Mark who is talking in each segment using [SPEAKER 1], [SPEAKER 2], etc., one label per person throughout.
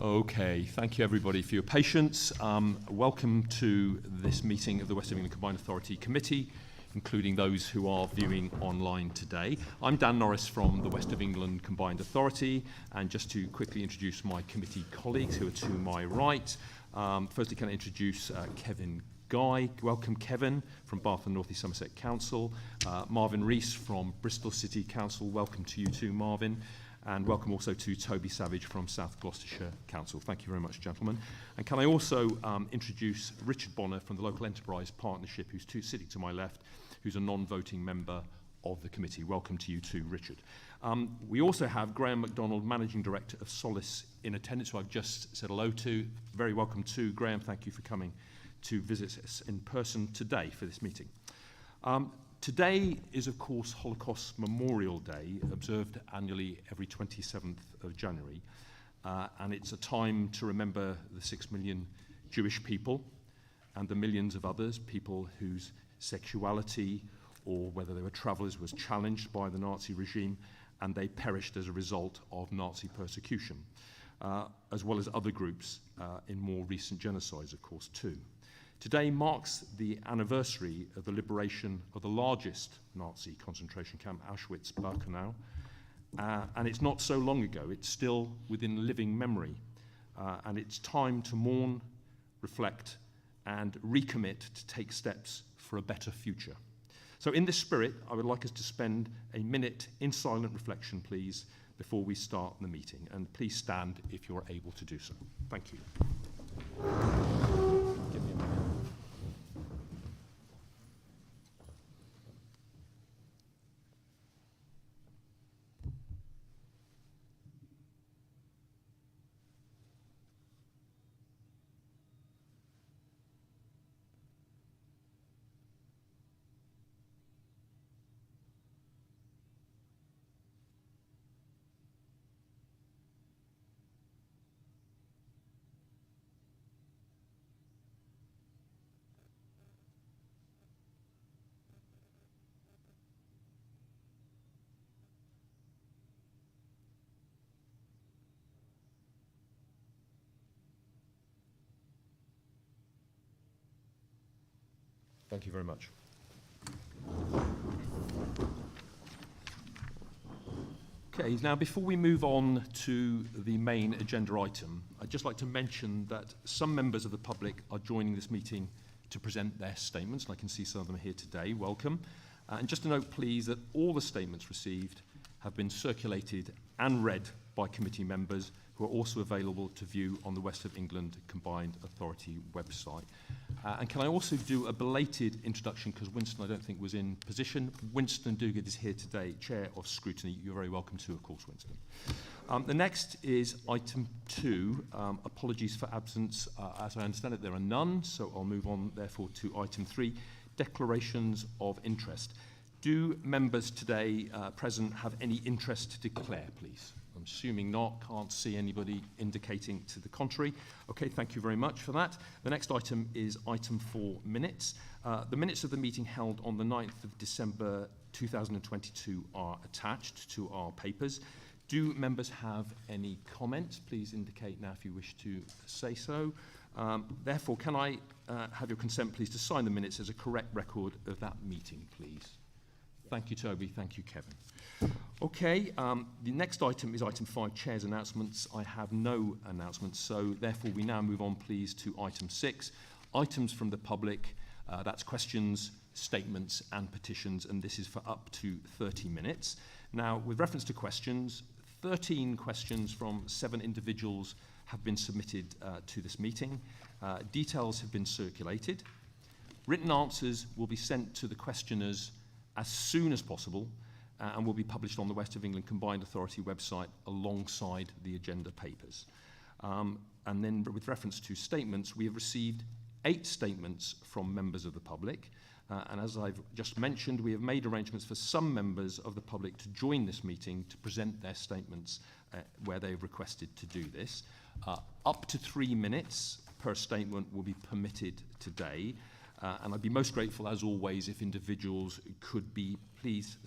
[SPEAKER 1] Okay, thank you everybody for your patience. Welcome to this meeting of the West of England Combined Authority Committee, including those who are viewing online today. I'm Dan Norris from the West of England Combined Authority, and just to quickly introduce my committee colleagues who are to my right. Firstly, can I introduce Kevin Guy. Welcome, Kevin, from Bath and North East Somerset Council. Marvin Rees from Bristol City Council. Welcome to you too, Marvin. And welcome also to Toby Savage from South Gloucestershire Council. Thank you very much, gentlemen. And can I also introduce Richard Bonner from the Local Enterprise Partnership, who's sitting to my left, who's a non-voting member of the committee. Welcome to you too, Richard. We also have Graham MacDonald, Managing Director of Solace, in attendance, who I've just said hello to. Very welcome to Graham. Thank you for coming to visit us in person today for this meeting. Today is, of course, Holocaust Memorial Day, observed annually every 27th of January. And it's a time to remember the 6 million Jewish people and the millions of others, people whose sexuality or whether they were travelers was challenged by the Nazi regime, and they perished as a result of Nazi persecution, as well as other groups in more recent genocides, of course, too. Today marks the anniversary of the liberation of the largest Nazi concentration camp, Auschwitz-Birkenau, and it's not so long ago. It's still within living memory, and it's time to mourn, reflect, and recommit to take steps for a better future. So in this spirit, I would like us to spend a minute in silent reflection, please, before we start the meeting, and please stand if you're able to do so. Thank you. Give me a minute. Thank you very much. Okay, now before we move on to the main agenda item, I'd just like to mention that some members of the public are joining this meeting to present their statements, and I can see some of them here today. Welcome. And just to note, please, that all the statements received have been circulated and read by committee members, who are also available to view on the West of England Combined Authority website. And can I also do a belated introduction, because Winston, I don't think, was in position. Winston Duguid is here today, Chair of Scrutiny. You're very welcome to, of course, Winston. The next is item 2, apologies for absence. As I understand it, there are none, so I'll move on, therefore, to item 3, declarations of interest. Do members today present have any interest to declare, please? I'm assuming not, can't see anybody indicating to the contrary. Okay, thank you very much for that. The next item is item 4, minutes. The minutes of the meeting held on the 9th of December 2022 are attached to our papers. Do members have any comments? Please indicate now if you wish to say so. Therefore, can I have your consent, please, to sign the minutes as a correct record of that meeting, please? Thank you, Toby. Thank you, Kevin. Okay, the next item is item 5, Chair's announcements. I have no announcements, so therefore we now move on, please, to item 6, items from the public. That's questions, statements, and petitions, and this is for up to 30 minutes. Now, with reference to questions, 13 questions from 7 individuals have been submitted to this meeting. Details have been circulated. Written answers will be sent to the questioners as soon as possible, and will be published on the West of England Combined Authority website alongside the agenda papers. And then with reference to statements, we have received 8 statements from members of the public. And as I've just mentioned, we have made arrangements for some members of the public to join this meeting to present their statements where they've requested to do this. Up to 3 minutes per statement will be permitted today. And I'd be most grateful, as always, if individuals could please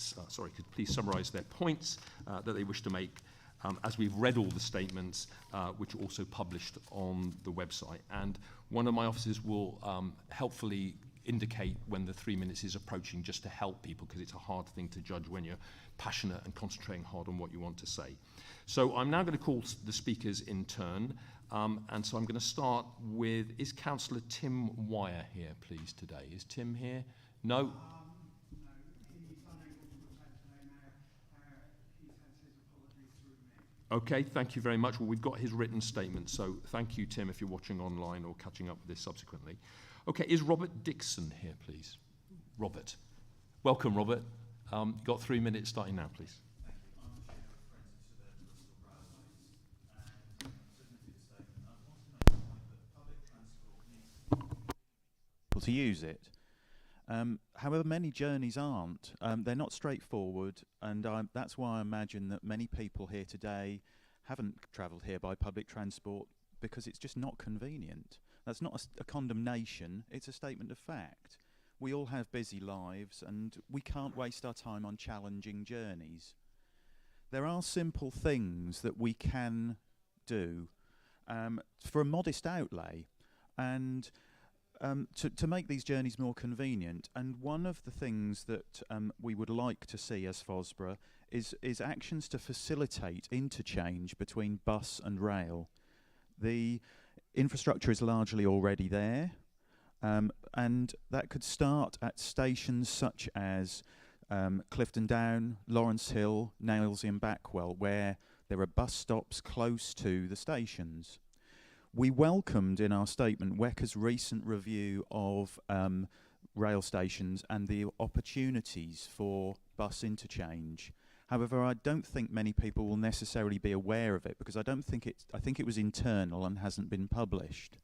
[SPEAKER 1] summarise their points that they wish to make as we've read all the statements, which are also published on the website. And one of my officers will helpfully indicate when the 3 minutes is approaching, just to help people, because it's a hard thing to judge when you're passionate and concentrating hard on what you want to say. So I'm now going to call the speakers in turn. And so I'm going to start with, is Councillor Tim Wire here, please, today? Is Tim here? No?
[SPEAKER 2] No, he's unable to attend today now. He sends his apologies through me.
[SPEAKER 1] Okay, thank you very much. Well, we've got his written statement, so thank you, Tim, if you're watching online or catching up with this subsequently. Okay, is Robert Dixon here, please? Robert. Welcome, Robert. Got 3 minutes starting now, please.
[SPEAKER 3] To use it. However, many journeys aren't. They're not straightforward, and that's why I imagine that many people here today haven't travelled here by public transport, because it's just not convenient. That's not a condemnation, it's a statement of fact. We all have busy lives, and we can't waste our time on challenging journeys. There are simple things that we can do for a modest outlay, and to make these journeys more convenient. And one of the things that we would like to see as FOSBRA is actions to facilitate interchange between bus and rail. The infrastructure is largely already there, and that could start at stations such as Clifton Down, Lawrence Hill, Nailsea and Backwell, where there are bus stops close to the stations. We welcomed in our statement WECA's recent review of rail stations and the opportunities for bus interchange. However, I don't think many people will necessarily be aware of it, because I think it was internal and hasn't been published.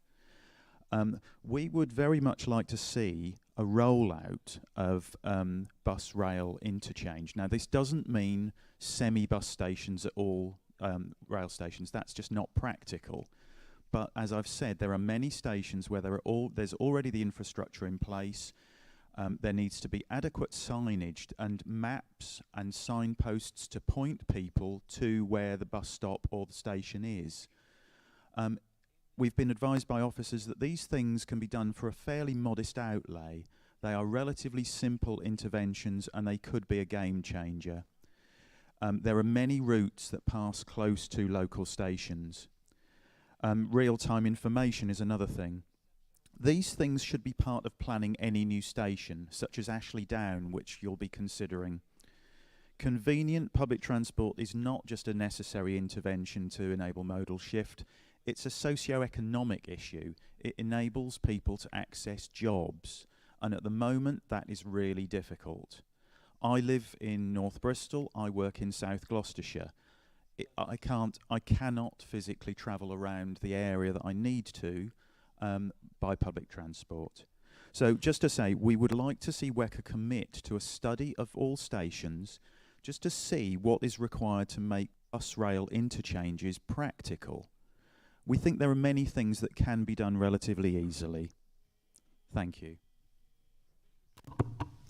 [SPEAKER 3] We would very much like to see a rollout of bus rail interchange. Now, this doesn't mean semi-bus stations at all rail stations. That's just not practical. But as I've said, there are many stations where there's already the infrastructure in place. There needs to be adequate signage and maps and signposts to point people to where the bus stop or the station is. We've been advised by officers that these things can be done for a fairly modest outlay. They are relatively simple interventions, and they could be a game changer. There are many routes that pass close to local stations. Real-time information is another thing. These things should be part of planning any new station, such as Ashley Down, which you'll be considering. Convenient public transport is not just a necessary intervention to enable modal shift, it's a socio-economic issue. It enables people to access jobs, and at the moment that is really difficult. I live in North Bristol, I work in South Gloucestershire. I cannot physically travel around the area that I need to by public transport. So just to say, we would like to see WECA commit to a study of all stations, just to see what is required to make bus rail interchanges practical. We think there are many things that can be done relatively easily. Thank you.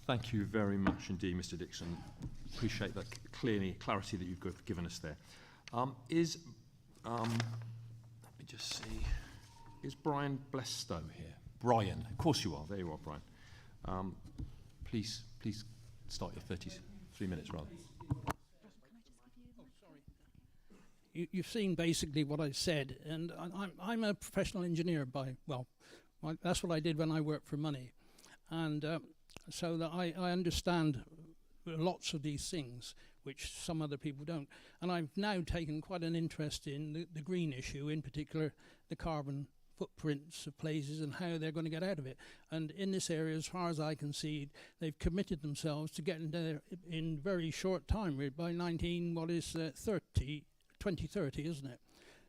[SPEAKER 1] Thank you very much indeed, Mr. Dixon. Appreciate that clarity that you've given us there. Let me just see, is Brian Blestow here? Brian, of course you are. There you are, Brian. Please start your 33 minutes rather.
[SPEAKER 4] You've seen basically what I said, and I'm a professional engineer that's what I did when I worked for money, and so that I understand lots of these things which some other people don't. And I've now taken quite an interest in the green issue, in particular the carbon footprints of places and how they're going to get out of it. And in this area, as far as I can see, they've committed themselves to getting there in very short time, by 2030, isn't it?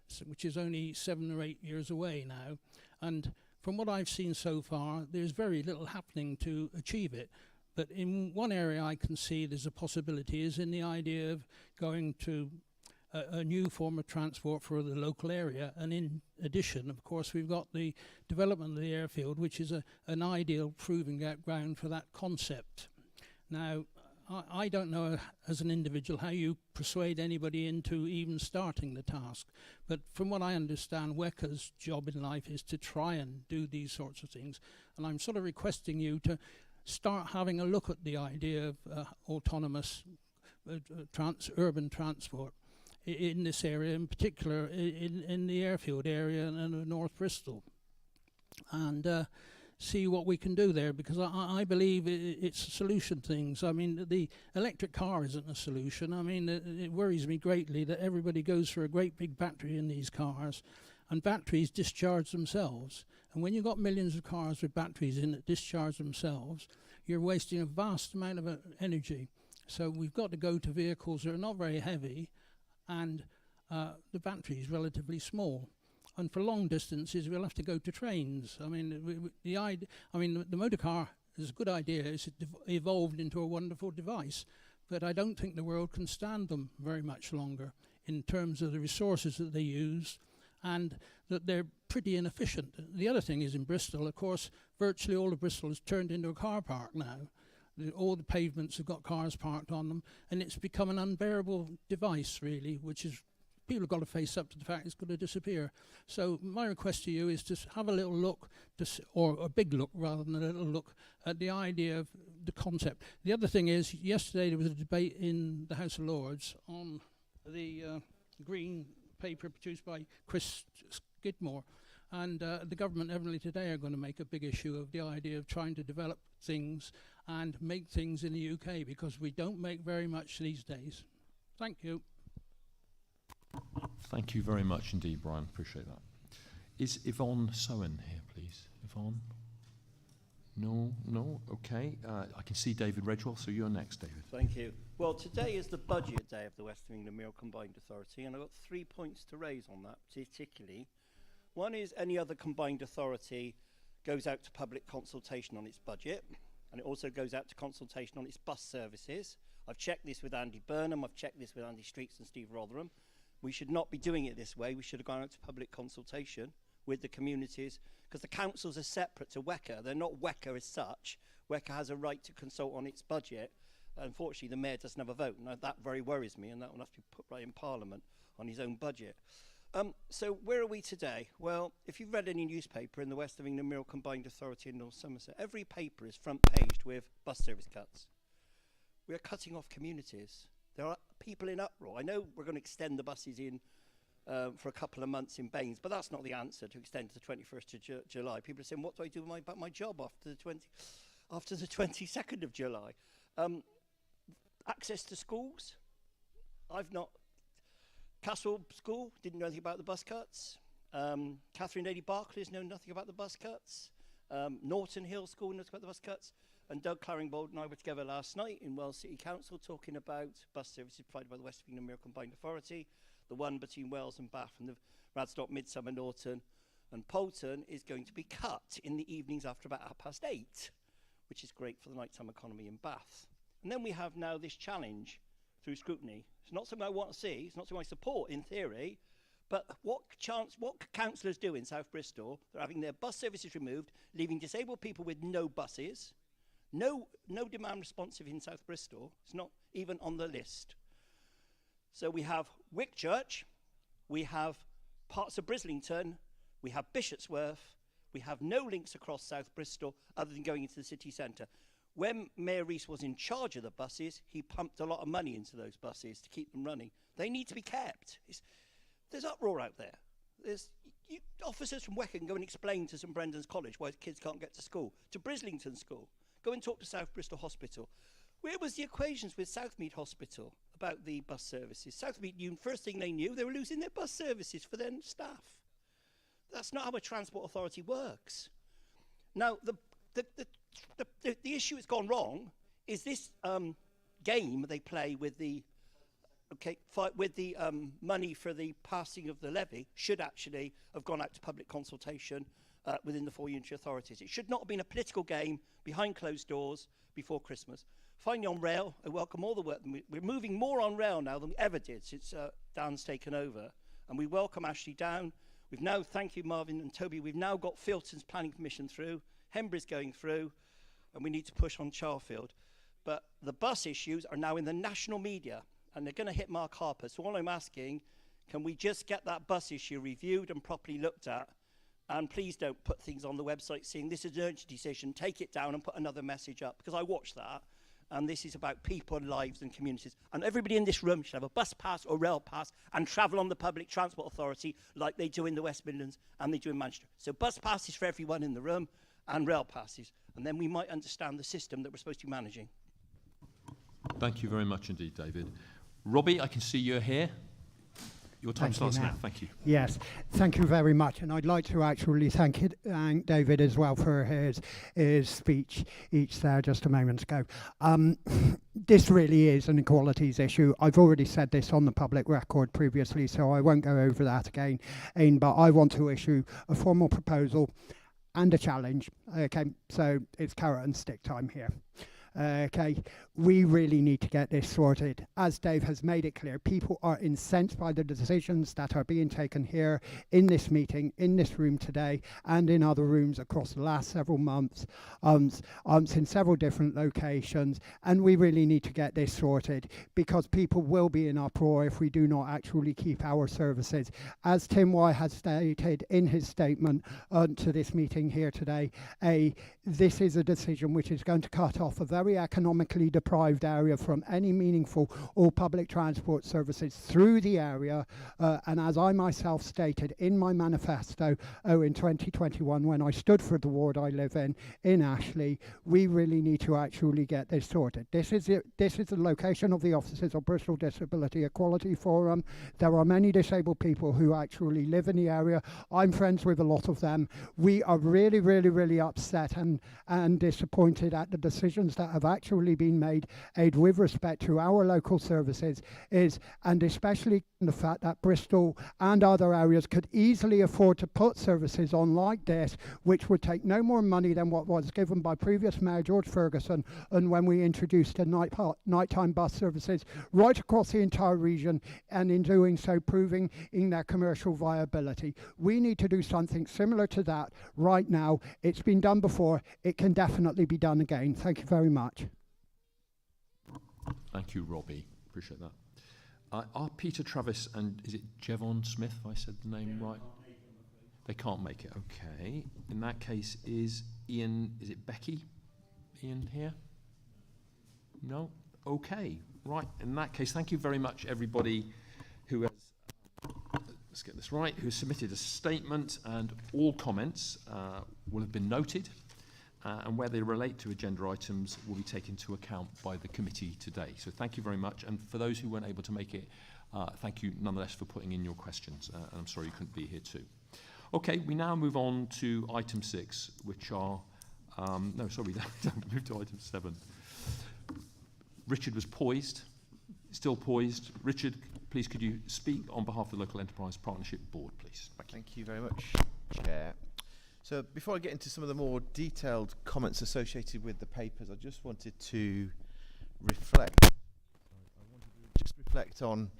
[SPEAKER 4] So, which is only 7 or 8 years away now. And from what I've seen so far, there's very little happening to achieve it. But in one area I can see there's a possibility is in the idea of going to a new form of transport for the local area. And in addition, of course, we've got the development of the airfield, which is an ideal proving ground for that concept. Now, I don't know as an individual how you persuade anybody into even starting the task. But from what I understand, WECA's job in life is to try and do these sorts of things. And I'm sort of requesting you to start having a look at the idea of autonomous urban transport in this area, in particular in the airfield area and North Bristol. And see what we can do there, because I believe it's a solution things. I mean, the electric car isn't a solution. I mean, it worries me greatly that everybody goes for a great big battery in these cars, and batteries discharge themselves. And when you've got millions of cars with batteries in that discharge themselves, you're wasting a vast amount of energy. So we've got to go to vehicles that are not very heavy, and the battery is relatively small. And for long distances, we'll have to go to trains. I mean, the motor car is a good idea. It's evolved into a wonderful device, but I don't think the world can stand them very much longer in terms of the resources that they use, and that they're pretty inefficient. The other thing is in Bristol, of course, virtually all of Bristol is turned into a car park now. All the pavements have got cars parked on them, and it's become an unbearable device, really, which is people have got to face up to the fact it's going to disappear. So my request to you is to have a little look, or a big look rather than a little look, at the idea of the concept. The other thing is, yesterday there was a debate in the House of Lords on the green paper produced by Chris Skidmore, and the government evidently today are going to make a big issue of the idea of trying to develop things and make things in the UK, because we don't make very much these days. Thank you.
[SPEAKER 1] Thank you very much indeed, Brian. Appreciate that. Is Yvonne Sowen here, please? Yvonne? No? Okay. I can see David Redwell, so you're next, David.
[SPEAKER 5] Thank you. Well, today is the budget day of the West of England Mayoral Combined Authority, and I've got 3 points to raise on that, particularly. One is any other combined authority goes out to public consultation on its budget, and it also goes out to consultation on its bus services. I've checked this with Andy Burnham, I've checked this with Andy Streets and Steve Rotherham. We should not be doing it this way. We should have gone out to public consultation with the communities, because the councils are separate to WECA. They're not WECA as such. WECA has a right to consult on its budget. Unfortunately, the mayor doesn't have a vote, and that very worries me, and that will have to be put right in Parliament on his own budget. So where are we today? Well, if you've read any newspaper in the West of England Mayoral Combined Authority in North Somerset, every paper is front paged with bus service cuts. We are cutting off communities. There are people in uproar. I know we're going to extend the buses in for a couple of months in Baines, but that's not the answer, to extend to the 21st of July. People are saying, what do I do about my job after the 22nd of July? Access to schools. Castle School didn't know anything about the bus cuts. Catherine Lady Barclays know nothing about the bus cuts. Norton Hill School knows about the bus cuts. And Doug Claringbold and I were together last night in Wells City Council talking about bus services provided by the West of England Mayoral Combined Authority. The one between Wells and Bath and the Radstock, Midsummer, Norton and Poulton is going to be cut in the evenings after about 8:30, which is great for the nighttime economy in Bath. And then we have now this challenge through scrutiny. It's not something I want to see, it's not something I support in theory, but what councillors do in South Bristol, they're having their bus services removed, leaving disabled people with no buses, no demand responsive in South Bristol. It's not even on the list. So we have Wickchurch, we have parts of Brislington, we have Bishopsworth, we have no links across South Bristol other than going into the city centre. When Mayor Rees was in charge of the buses, he pumped a lot of money into those buses to keep them running. They need to be kept. There's uproar out there. Officers from Weckham can go and explain to St Brendan's College why kids can't get to school, to Brislington School. Go and talk to South Bristol Hospital. Where was the equations with Southmead Hospital about the bus services? Southmead knew, first thing they knew, they were losing their bus services for their staff. That's not how a transport authority works. Now, the issue that's gone wrong is this game they play with the money for the passing of the levy should actually have gone out to public consultation within the 4 unitary authorities. It should not have been a political game behind closed doors before Christmas. Finally, on rail, I welcome all the work. We're moving more on rail now than we ever did since Dan's taken over. And we welcome Ashley Down. We've now, thank you, Marvin and Toby, we've now got Filton's planning permission through, Hembury's going through, and we need to push on Charfield. But the bus issues are now in the national media, and they're going to hit Mark Harper. So all I'm asking, can we just get that bus issue reviewed and properly looked at? And please don't put things on the website saying this is an urgent decision, take it down and put another message up, because I watched that, and this is about people, lives and communities. And everybody in this room should have a bus pass or rail pass and travel on the Public Transport Authority like they do in the West Midlands and they do in Manchester. So bus passes for everyone in the room and rail passes, and then we might understand the system that we're supposed to be managing.
[SPEAKER 1] Thank you very much indeed, David. Robbie, I can see you're here. Your time starts now. Thank you.
[SPEAKER 2] Yes, thank you very much. And I'd like to actually thank David as well for his speech there just a moment ago. This really is an equalities issue. I've already said this on the public record previously, so I won't go over that again. But I want to issue a formal proposal and a challenge. Okay, so it's carrot and stick time here. Okay, we really need to get this sorted. As Dave has made it clear, people are incensed by the decisions that are being taken here in this meeting, in this room today, and in other rooms across the last several months, in several different locations, and we really need to get this sorted because people will be in uproar if we do not actually keep our services. As Tim White has stated in his statement to this meeting here today, this is a decision which is going to cut off a very economically deprived area from any meaningful or public transport services through the area. And as I myself stated in my manifesto in 2021, when I stood for the ward I live in Ashley, we really need to actually get this sorted. This is the location of the offices of Bristol Disability Equality Forum. There are many disabled people who actually live in the area. I'm friends with a lot of them. We are really, really, really upset and disappointed at the decisions that have actually been made with respect to our local services, and especially the fact that Bristol and other areas could easily afford to put services on like this, which would take no more money than what was given by previous Mayor George Ferguson, and when we introduced the nighttime bus services right across the entire region, and in doing so proving in their commercial viability. We need to do something similar to that right now. It's been done before. It can definitely be done again. Thank you very much.
[SPEAKER 1] Thank you, Robbie. Appreciate that. Are Peter Travis and is it Jevon Smith, if I said the name right? They can't make it. Okay. In that case, is it Becky? Ian here? No? Okay. Right. In that case, thank you very much, everybody who has, let's get this right, who submitted a statement, and all comments will have been noted. And where they relate to agenda items will be taken into account by the committee today. So thank you very much. And for those who weren't able to make it, thank you nonetheless for putting in your questions. And I'm sorry you couldn't be here too. Okay, we now move on to item 6, which are, no, sorry, don't move to item 7. Richard was poised, still poised. Richard, please could you speak on behalf of the Local Enterprise Partnership Board, please?
[SPEAKER 6] Thank you very much, Chair. So before I get into some of the more detailed comments associated with the papers, I just wanted to reflect. On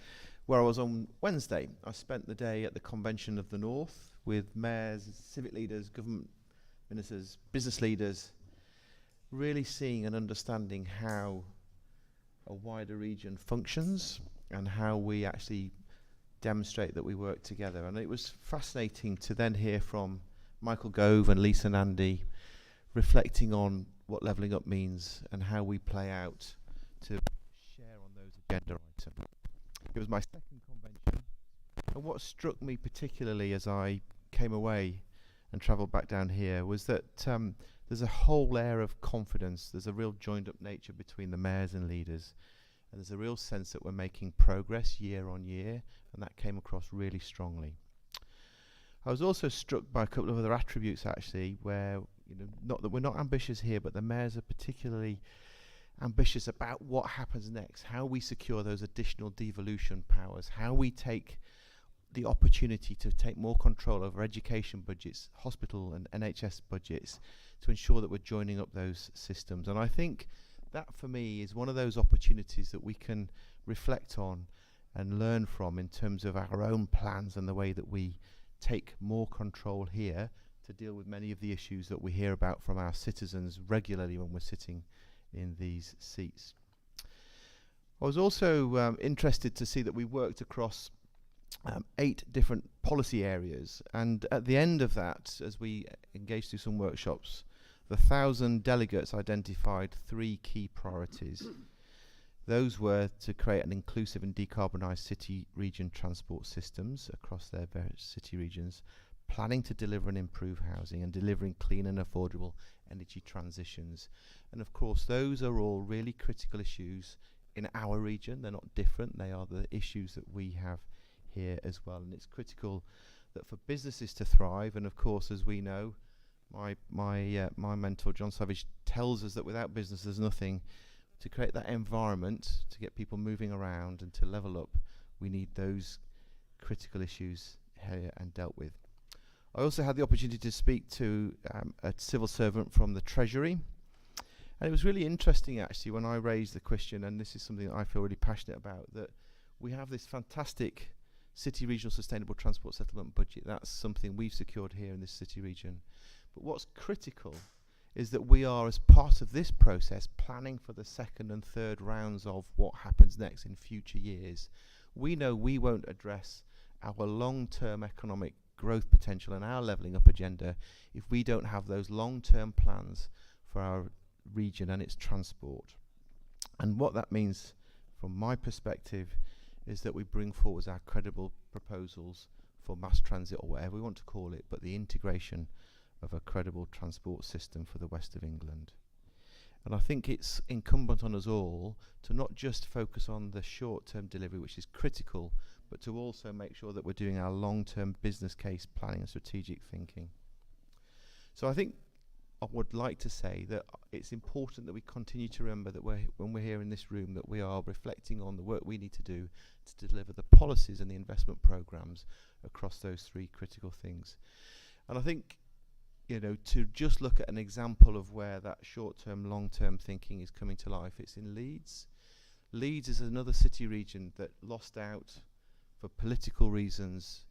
[SPEAKER 6] where I was on Wednesday. I spent the day at the Convention of the North with mayors, civic leaders, government ministers, business leaders, really seeing and understanding how a wider region functions and how we actually demonstrate that we work together. And it was fascinating to then hear from Michael Gove and Lisa Nandy reflecting on what levelling up means and how we play out to share on those agenda items. It was my second convention, and what struck me particularly as I came away and travelled back down here was that there's a whole air of confidence. There's a real joined up nature between the mayors and leaders, and there's a real sense that we're making progress year on year, and that came across really strongly. I was also struck by a couple of other attributes actually, where, you know, not that we're not ambitious here, but the mayors are particularly ambitious about what happens next, how we secure those additional devolution powers, how we take the opportunity to take more control over education budgets, hospital and NHS budgets, to ensure that we're joining up those systems. And I think that for me is one of those opportunities that we can reflect on and learn from in terms of our own plans and the way that we take more control here to deal with many of the issues that we hear about from our citizens regularly when we're sitting in these seats. I was also interested to see that we worked across 8 different policy areas, and at the end of that, as we engaged through some workshops, the 1,000 delegates identified 3 key priorities. Those were to create an inclusive and decarbonised city region transport systems across their various city regions, planning to deliver and improve housing, and delivering clean and affordable energy transitions. And of course, those are all really critical issues in our region. They're not different. They are the issues that we have here as well. And it's critical that for businesses to thrive, and of course, as we know, my mentor John Savage tells us that without business there's nothing. To create that environment, to get people moving around and to level up, we need those critical issues here and dealt with. I also had the opportunity to speak to a civil servant from the Treasury, and it was really interesting actually when I raised the question, and this is something that I feel really passionate about, that we have this fantastic City Regional Sustainable Transport Settlement budget. That's something we've secured here in this city region. But what's critical is that we are, as part of this process, planning for the second and third rounds of what happens next in future years. We know we won't address our long-term economic growth potential and our levelling up agenda if we don't have those long-term plans for our region and its transport. And what that means, from my perspective, is that we bring forward our credible proposals for mass transit, or whatever we want to call it, but the integration of a credible transport system for the west of England. And I think it's incumbent on us all to not just focus on the short-term delivery, which is critical, but to also make sure that we're doing our long-term business case planning and strategic thinking. So I think I would like to say that it's important that we continue to remember that when we're here in this room, that we are reflecting on the work we need to do to deliver the policies and the investment programs across those 3 critical things. And I think, you know, to just look at an example of where that short-term, long-term thinking is coming to life, it's in Leeds. Leeds is another city region that lost out, for political reasons,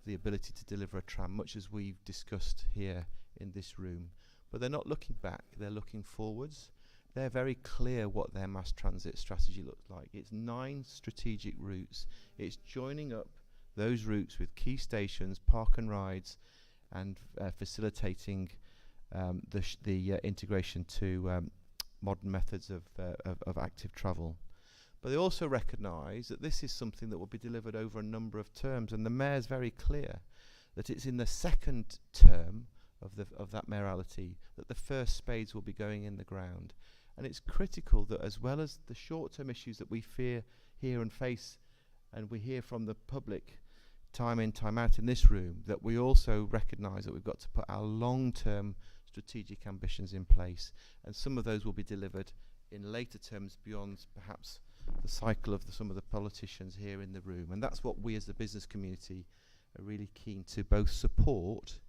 [SPEAKER 6] the ability to deliver a tram, much as we've discussed here in this room. But they're not looking back, they're looking forwards. They're very clear what their mass transit strategy looks like. It's 9 strategic routes. It's joining up those routes with key stations, park and rides, and facilitating the integration to modern methods of active travel. But they also recognise that this is something that will be delivered over a number of terms, and the Mayor's very clear that it's in the second term of that mayoralty that the first spades will be going in the ground. And it's critical that, as well as the short-term issues that we hear and face, and we hear from the public time in, time out in this room, that we also recognise that we've got to put our long-term strategic ambitions in place, and some of those will be delivered in later terms beyond perhaps the cycle of some of the politicians here in the room. And that's what we as the business community are really keen to both support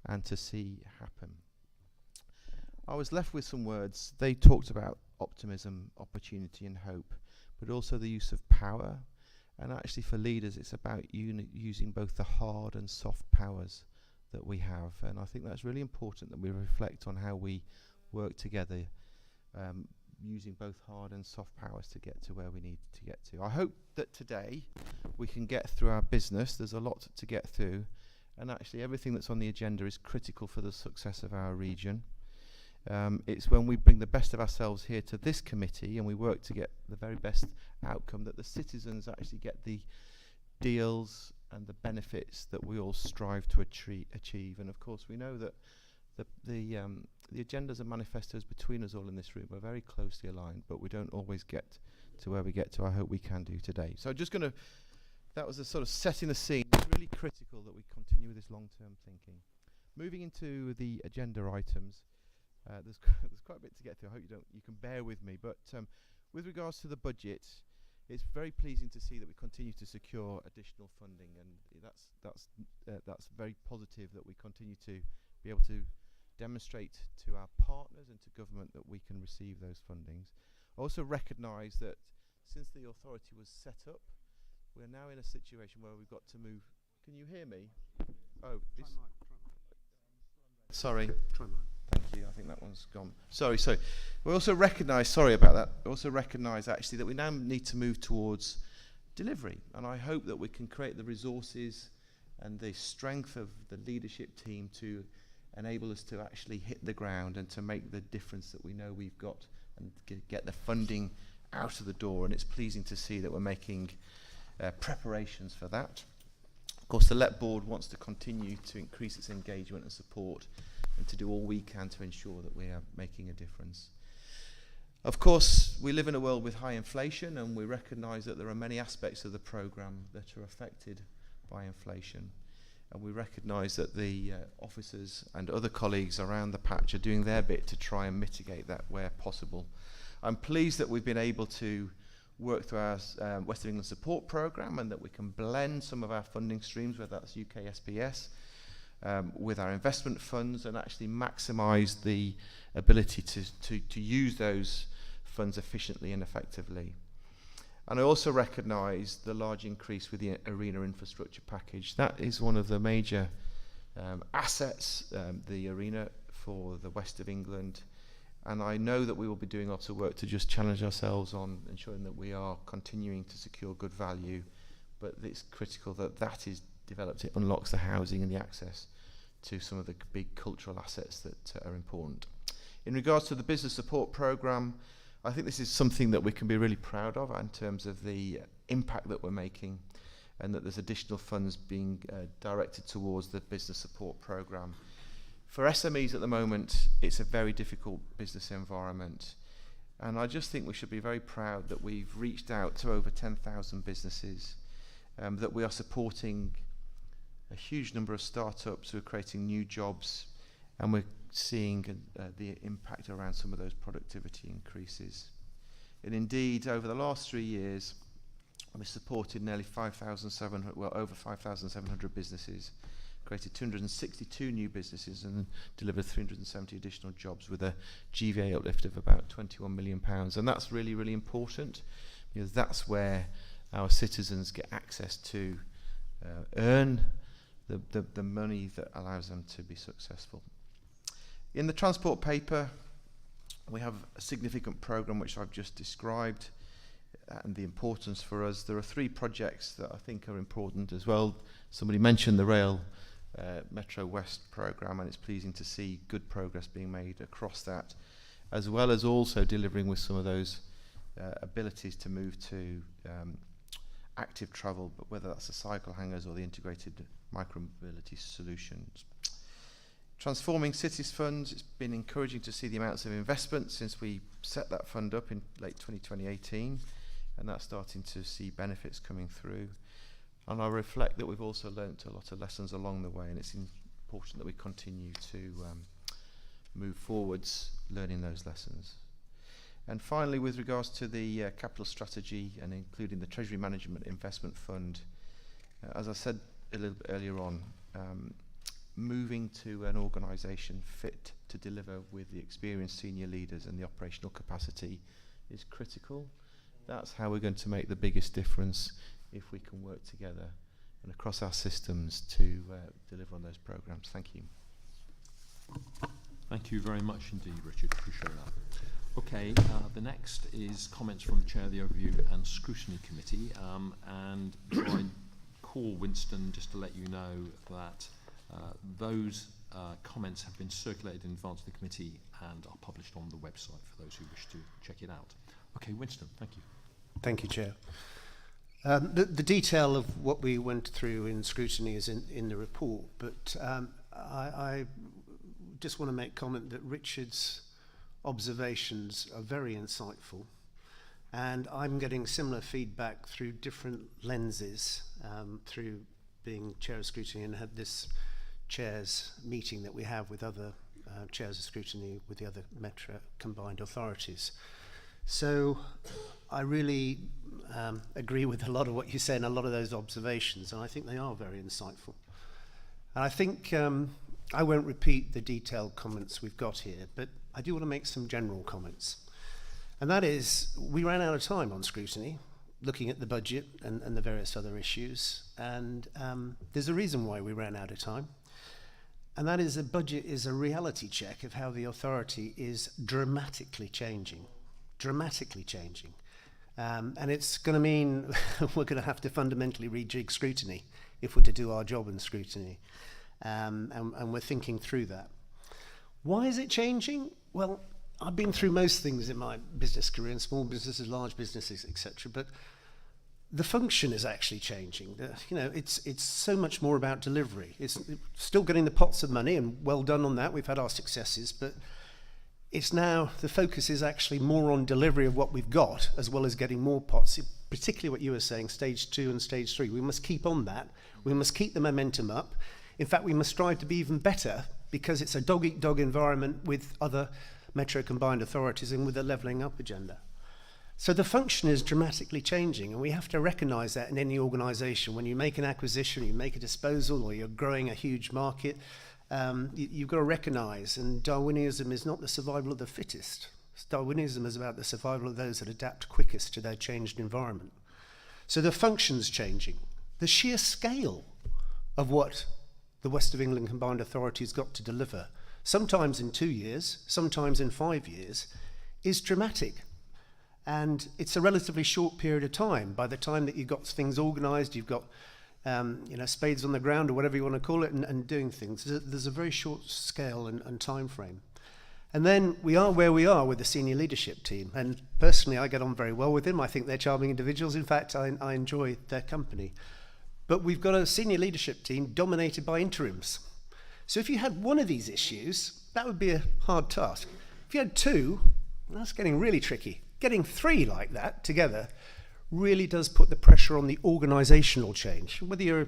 [SPEAKER 6] and to see happen. I was left with some words. They talked about optimism, opportunity and hope, but also the use of power. And actually for leaders, it's about using both the hard and soft powers that we have. And I think that's really important that we reflect on how we work together, using both hard and soft powers to get to where we need to get to. I hope that today we can get through our business. There's a lot to get through. And actually everything that's on the agenda is critical for the success of our region. It's when we bring the best of ourselves here to this committee and we work to get the very best outcome that the citizens actually get the deals and the benefits that we all strive to achieve. And of course we know that the agendas and manifestos between us all in this room are very closely aligned, but we don't always get to where we get to. I hope we can do today. So just going to, that was a sort of setting the scene. It's really critical that we continue with this long-term thinking. Moving into the agenda items, there's quite a bit to get through. I hope you can bear with me. But with regards to the budget, it's very pleasing to see that we continue to secure additional funding, and that's very positive that we continue to be able to demonstrate to our partners and to government that we can receive those fundings. I also recognise that since the authority was set up, we're now in a situation where we've got to move. Can you hear me? Oh, sorry.
[SPEAKER 7] Try mine.
[SPEAKER 6] Thank you. I think that one's gone. Sorry. We also recognise, sorry about that, we also recognise actually that we now need to move towards delivery. And I hope that we can create the resources and the strength of the leadership team to enable us to actually hit the ground and to make the difference that we know we've got and get the funding out of the door. And it's pleasing to see that we're making preparations for that. Of course, the LEP board wants to continue to increase its engagement and support and to do all we can to ensure that we are making a difference. Of course, we live in a world with high inflation, and we recognise that there are many aspects of the programme that are affected by inflation. And we recognise that the officers and other colleagues around the patch are doing their bit to try and mitigate that where possible. I'm pleased that we've been able to work through our West of England support programme and that we can blend some of our funding streams, whether that's UK SPS, with our investment funds, and actually maximise the ability to use those funds efficiently and effectively. And I also recognise the large increase with the arena infrastructure package. That is one of the major assets, the arena for the West of England. And I know that we will be doing lots of work to just challenge ourselves on ensuring that we are continuing to secure good value, but it's critical that that is developed. It unlocks the housing and the access to some of the big cultural assets that are important. In regards to the business support programme, I think this is something that we can be really proud of in terms of the impact that we're making, and that there's additional funds being directed towards the business support programme. For SMEs at the moment, it's a very difficult business environment, and I just think we should be very proud that we've reached out to over 10,000 businesses, that we are supporting a huge number of startups who are creating new jobs, and we're seeing the impact around some of those productivity increases. And indeed, over the last 3 years, we've supported nearly over 5,700 businesses, created 262 new businesses, and delivered 370 additional jobs with a GVA uplift of about £21 million. And that's really, really important, because that's where our citizens get access to earn the money that allows them to be successful. In the transport paper, we have a significant programme which I've just described, and the importance for us. There are 3 projects that I think are important as well. Somebody mentioned the Rail Metro West programme, and it's pleasing to see good progress being made across that, as well as also delivering with some of those abilities to move to active travel, but whether that's the cycle hangers or the integrated micromobility solutions. Transforming Cities Fund, it's been encouraging to see the amounts of investment since we set that fund up in late 2018, and that's starting to see benefits coming through. And I reflect that we've also learnt a lot of lessons along the way, and it's important that we continue to move forwards learning those lessons. And finally, with regards to the capital strategy and including the Treasury Management Investment Fund, as I said a little bit earlier on, moving to an organisation fit to deliver with the experienced senior leaders and the operational capacity is critical. That's how we're going to make the biggest difference, if we can work together and across our systems to deliver on those programmes. Thank you.
[SPEAKER 1] Thank you very much indeed, Richard. Appreciate that. Okay, the next is comments from the Chair of the Overview and Scrutiny Committee. And before I call Winston, just to let you know that those comments have been circulated in advance of the committee and are published on the website for those who wish to check it out. Okay, Winston, thank you.
[SPEAKER 7] Thank you, Chair. The detail of what we went through in scrutiny is in the report, but I just want to make comment that Richard's observations are very insightful, and I'm getting similar feedback through different lenses, through being Chair of Scrutiny and had this Chair's meeting that we have with other Chairs of Scrutiny with the other Metro combined authorities. So I really agree with a lot of what you say and a lot of those observations, and I think they are very insightful. And I think I won't repeat the detailed comments we've got here, but I do want to make some general comments. And that is, we ran out of time on scrutiny, looking at the budget and the various other issues, and there's a reason why we ran out of time. And that is, a budget is a reality check of how the authority is dramatically changing. Dramatically changing. And it's going to mean we're going to have to fundamentally rejig scrutiny if we're to do our job in scrutiny. And we're thinking through that. Why is it changing? Well, I've been through most things in my business career, in small businesses, large businesses, etc. But the function is actually changing. It's so much more about delivery. It's still getting the pots of money, and well done on that. We've had our successes, but it's now, the focus is actually more on delivery of what we've got, as well as getting more pots, particularly what you were saying, stage 2 and stage 3. We must keep on that. We must keep the momentum up. In fact, we must strive to be even better, because it's a dog-eat-dog environment with other metro combined authorities and with a levelling up agenda. So the function is dramatically changing, and we have to recognise that in any organisation. When you make an acquisition, you make a disposal, or you're growing a huge market, you've got to recognise, and Darwinism is not the survival of the fittest. Darwinism is about the survival of those that adapt quickest to their changed environment. So the function's changing. The sheer scale of what the West of England Combined Authority's got to deliver, sometimes in 2 years, sometimes in 5 years, is dramatic. And it's a relatively short period of time. By the time that you've got things organised, you've got spades on the ground, or whatever you want to call it, and doing things. There's a very short scale and time frame. And then we are where we are with the senior leadership team. And personally, I get on very well with them. I think they're charming individuals. In fact, I enjoy their company. But we've got a senior leadership team dominated by interims. So if you had one of these issues, that would be a hard task. If you had 2, that's getting really tricky. Getting 3 like that together really does put the pressure on the organisational change. Whether you're a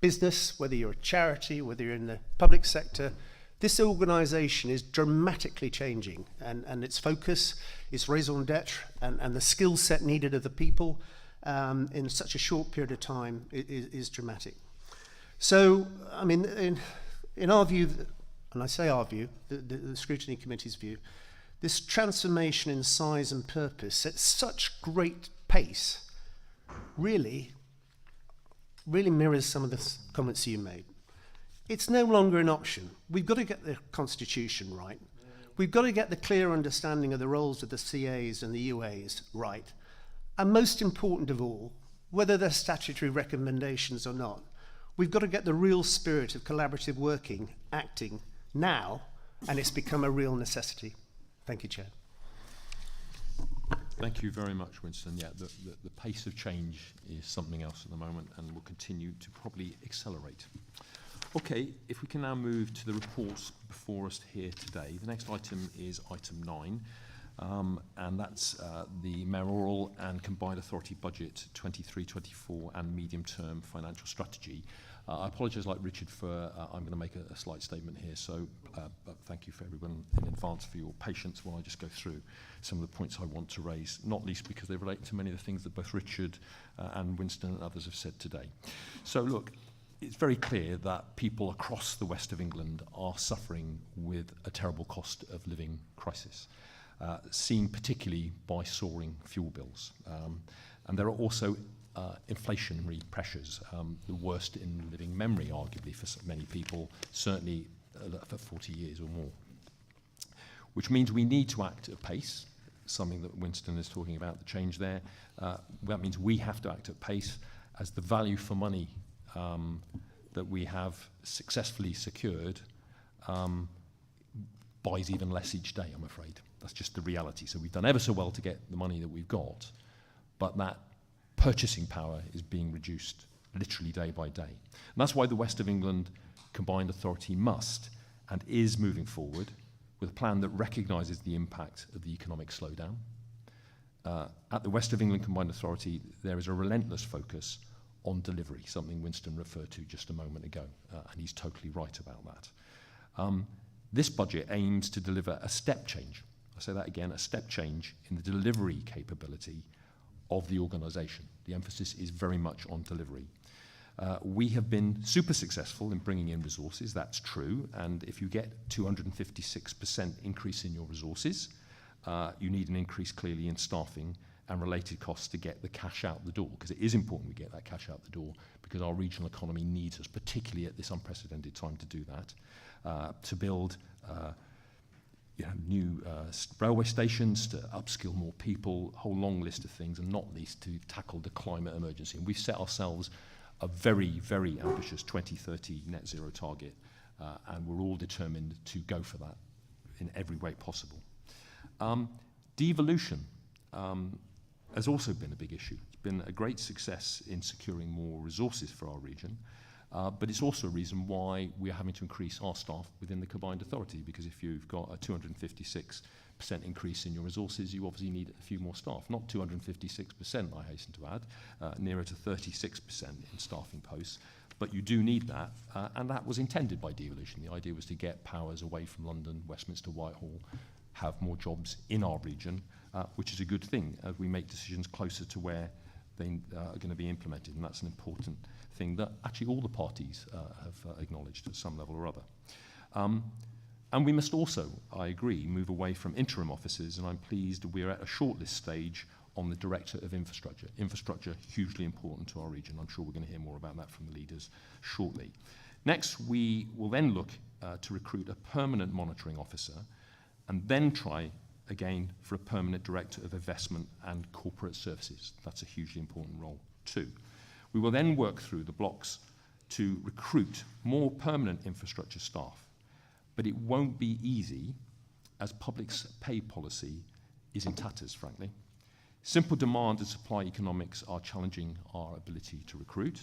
[SPEAKER 7] business, whether you're a charity, whether you're in the public sector, this organisation is dramatically changing, and its focus, its raison d'etre, and the skill set needed of the people in such a short period of time is dramatic. So, I mean, in our view, and I say our view, the Scrutiny Committee's view, this transformation in size and purpose at such great pace really mirrors some of the comments you made. It's no longer an option. We've got to get the Constitution right. We've got to get the clear understanding of the roles of the CAs and the UAs right. And most important of all, whether they're statutory recommendations or not, we've got to get the real spirit of collaborative working, acting now, and it's become a real necessity. Thank you, Chair.
[SPEAKER 1] Thank you very much, Winston. Yeah, the pace of change is something else at the moment, and will continue to probably accelerate. Okay, if we can now move to the reports before us here today. The next item is item 9, and that's the Mayoral and Combined Authority Budget 23-24 and Medium-Term Financial Strategy. I apologise, like Richard, for I'm going to make a slight statement here, so but thank you for everyone in advance for your patience while I just go through some of the points I want to raise, not least because they relate to many of the things that both Richard and Winston and others have said today. So look, it's very clear that people across the west of England are suffering with a terrible cost of living crisis, seen particularly by soaring fuel bills. And there are also inflationary pressures, the worst in living memory, arguably, for many people, certainly for 40 years or more. Which means we need to act at pace, something that Winston is talking about, the change there. That means we have to act at pace as the value for money that we have successfully secured buys even less each day, I'm afraid. That's just the reality. So we've done ever so well to get the money that we've got, but that purchasing power is being reduced literally day by day. And that's why the West of England Combined Authority must and is moving forward with a plan that recognises the impact of the economic slowdown. At the West of England Combined Authority, there is a relentless focus on delivery, something Winston referred to just a moment ago, and he's totally right about that. This budget aims to deliver a step change. I say that again, a step change in the delivery capability of the organisation. The emphasis is very much on delivery. We have been super successful in bringing in resources, that's true, and if you get 256% increase in your resources, you need an increase clearly in staffing and related costs to get the cash out the door, because it is important we get that cash out the door, because our regional economy needs us, particularly at this unprecedented time, to do that, to build new railway stations, to upskill more people, a whole long list of things, and not least to tackle the climate emergency. And we've set ourselves a very, very ambitious 2030 net zero target, and we're all determined to go for that in every way possible. Devolution has also been a big issue. It's been a great success in securing more resources for our region, but it's also a reason why we are having to increase our staff within the combined authority, because if you've got a 256% increase in your resources, you obviously need a few more staff. Not 256%, I hasten to add, nearer to 36% in staffing posts, but you do need that, and that was intended by devolution. The idea was to get powers away from London, Westminster, Whitehall, have more jobs in our region, which is a good thing as we make decisions closer to where they are going to be implemented, and that's an important thing that actually all the parties have acknowledged at some level or other. And we must also, I agree, move away from interim officers, and I'm pleased we're at a shortlist stage on the Director of Infrastructure. Infrastructure, hugely important to our region. I'm sure we're going to hear more about that from the leaders shortly. Next, we will then look to recruit a permanent monitoring officer, and then try again for a permanent Director of Investment and Corporate Services. That's a hugely important role too. We will then work through the blocks to recruit more permanent infrastructure staff. But it won't be easy, as public pay policy is in tatters, frankly. Simple demand and supply economics are challenging our ability to recruit.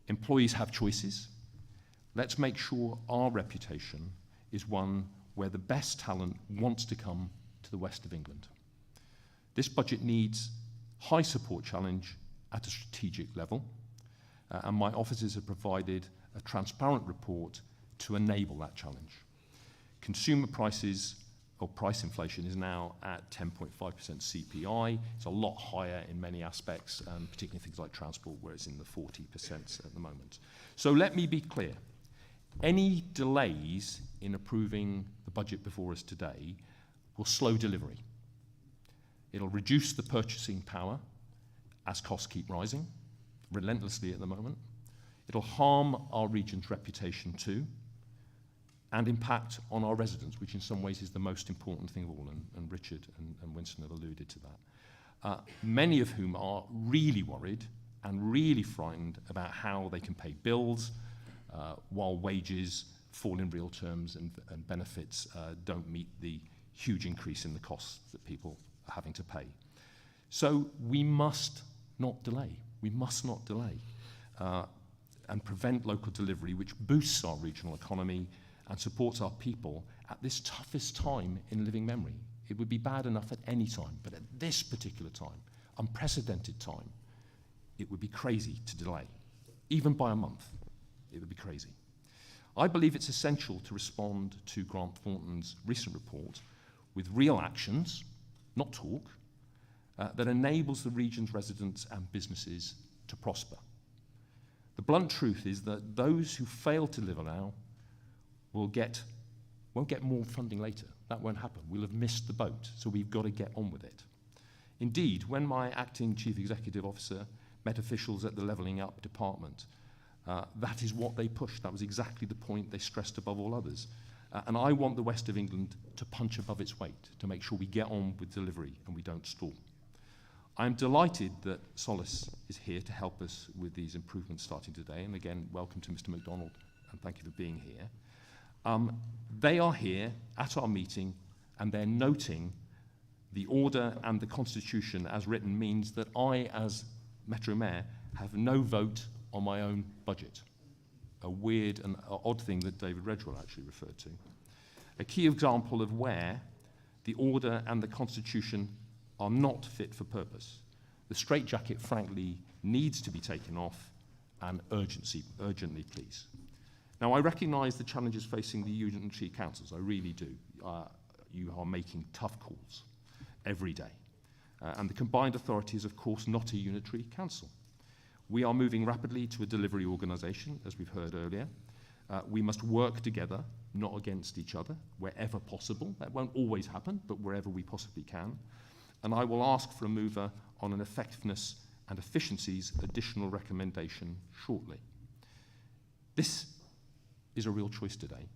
[SPEAKER 1] Employees have choices. Let's make sure our reputation is one where the best talent wants to come to the west of England. This budget needs high support challenge at a strategic level, and my officers have provided a transparent report to enable that challenge. Consumer prices, or price inflation, is now at 10.5% CPI. It's a lot higher in many aspects, particularly things like transport, where it's in the 40% at the moment. So let me be clear. Any delays in approving the budget before us today will slow delivery. It'll reduce the purchasing power as costs keep rising relentlessly at the moment. It'll harm our region's reputation too, and impact on our residents, which in some ways is the most important thing of all, and Richard and Winston have alluded to that. Many of whom are really worried and really frightened about how they can pay bills while wages fall in real terms and benefits don't meet the huge increase in the costs that people are having to pay. So we must not delay. We must not delay and prevent local delivery, which boosts our regional economy and supports our people at this toughest time in living memory. It would be bad enough at any time, but at this particular time, unprecedented time, it would be crazy to delay, even by a month. It would be crazy. I believe it's essential to respond to Grant Thornton's recent report with real actions, not talk, that enables the region's residents and businesses to prosper. The blunt truth is that those who fail to deliver now won't get more funding later. That won't happen. We'll have missed the boat, so we've got to get on with it. Indeed, when my acting Chief Executive Officer met officials at the Levelling Up department, that is what they pushed. That was exactly the point they stressed above all others. And I want the West of England to punch above its weight, to make sure we get on with delivery and we don't stall. I'm delighted that Solace is here to help us with these improvements starting today. And again, welcome to Mr. MacDonald, and thank you for being here. They are here at our meeting, and they're noting the order and the Constitution as written means that I, as Metro Mayor, have no vote on my own budget. A weird and odd thing that David Redwell actually referred to. A key example of where the order and the Constitution are not fit for purpose. The straitjacket, frankly, needs to be taken off, and urgently, please. Now, I recognise the challenges facing the unitary councils. I really do. You are making tough calls every day. And the combined authority is, of course, not a unitary council. We are moving rapidly to a delivery organisation, as we've heard earlier. We must work together, not against each other, wherever possible. That won't always happen, but wherever we possibly can. and I will ask for a mover on an effectiveness and efficiencies additional recommendation shortly. This is a real choice today.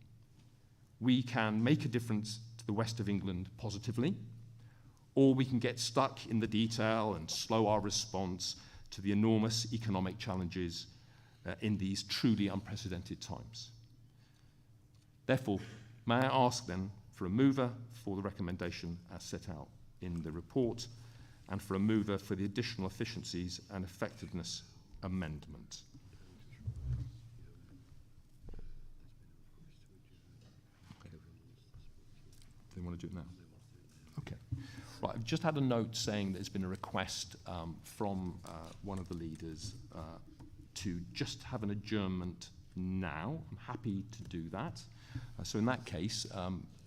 [SPEAKER 1] We can make a difference to the West of England positively, or we can get stuck in the detail and slow our response to the enormous economic challenges in these truly unprecedented times. Therefore, may I ask then for a mover for the recommendation as set out in the report, and for a mover for the additional efficiencies and effectiveness amendment. They want to do it now? Okay. Right, I've just had a note saying there's been a request from one of the leaders to just have an adjournment now. I'm happy to do that. So in that case,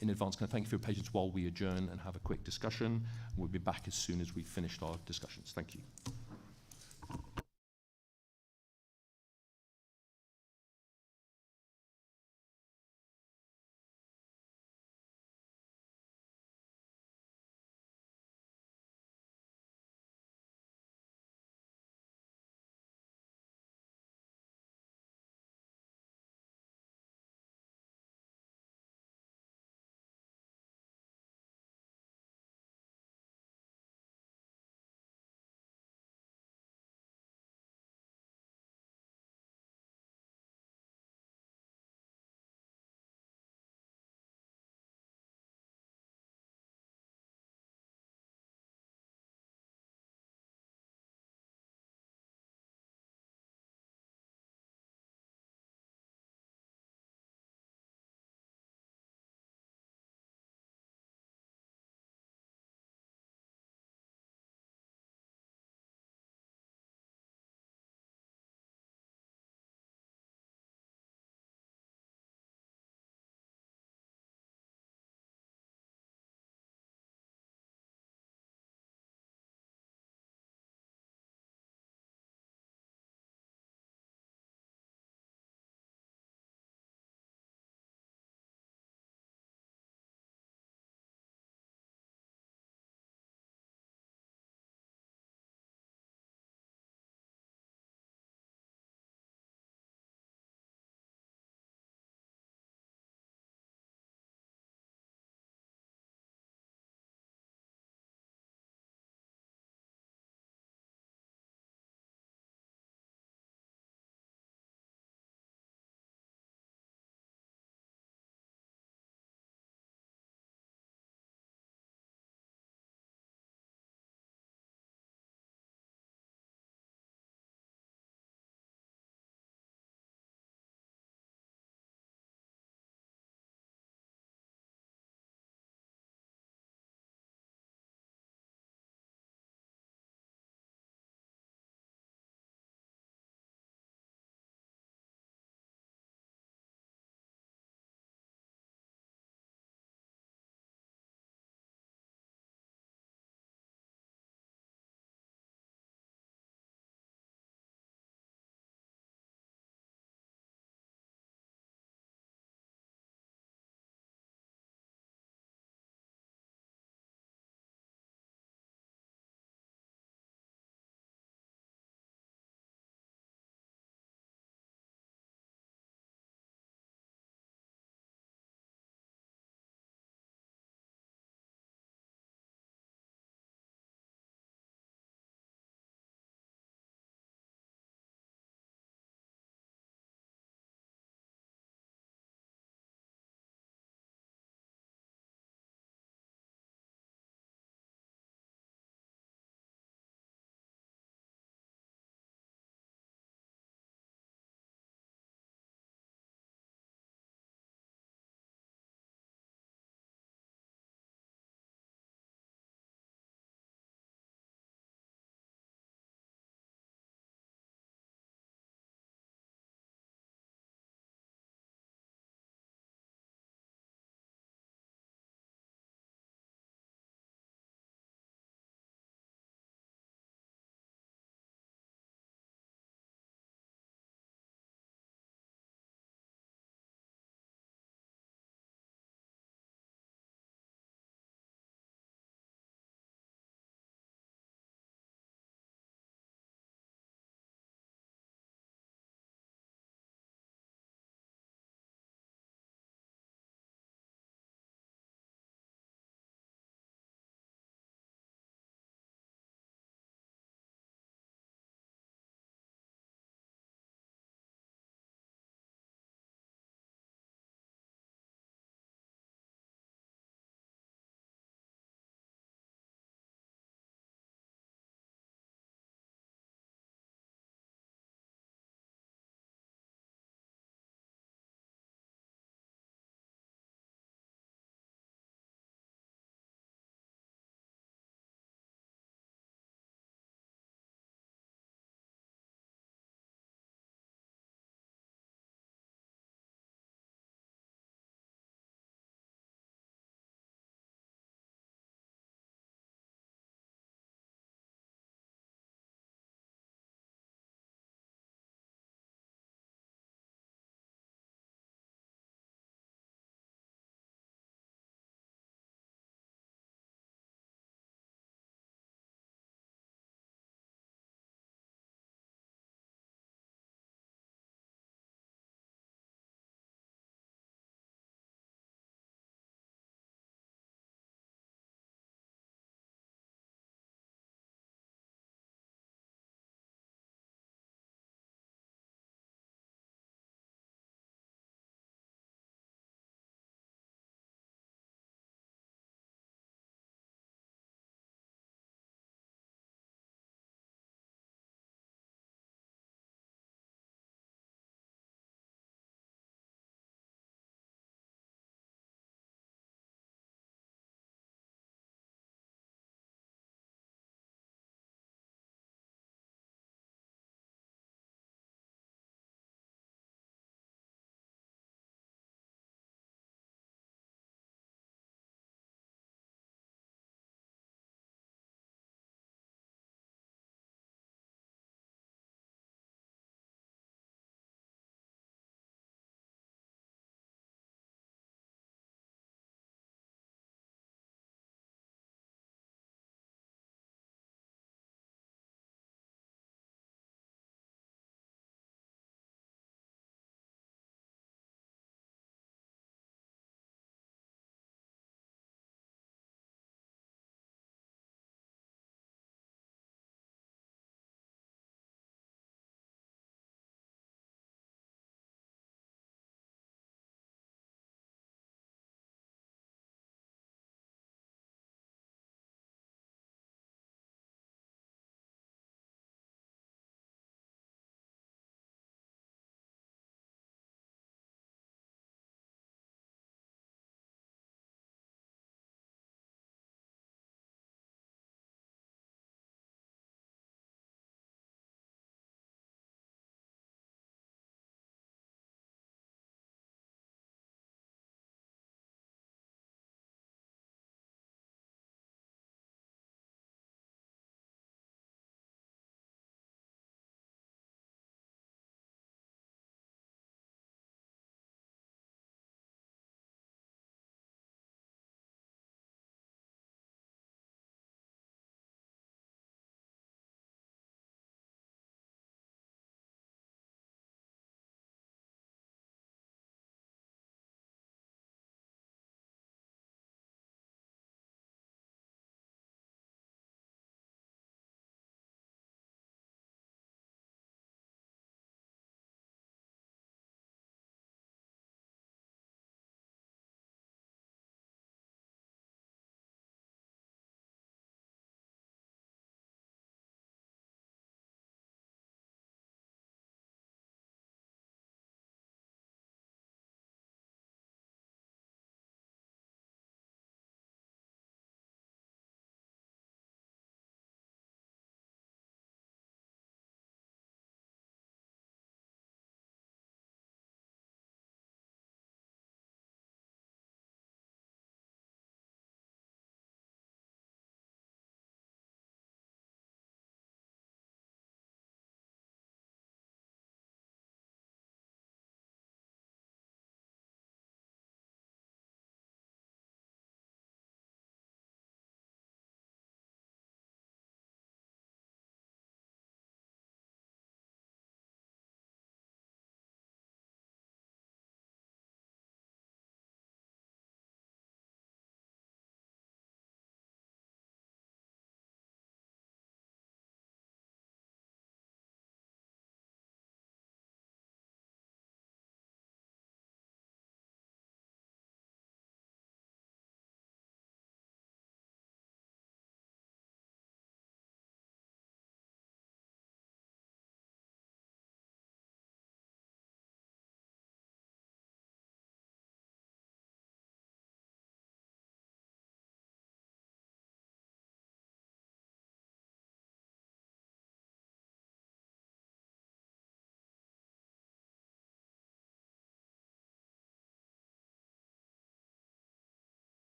[SPEAKER 1] in advance, can I thank you for your patience while we adjourn and have a quick discussion. We'll be back as soon as we've finished our discussions. Thank you.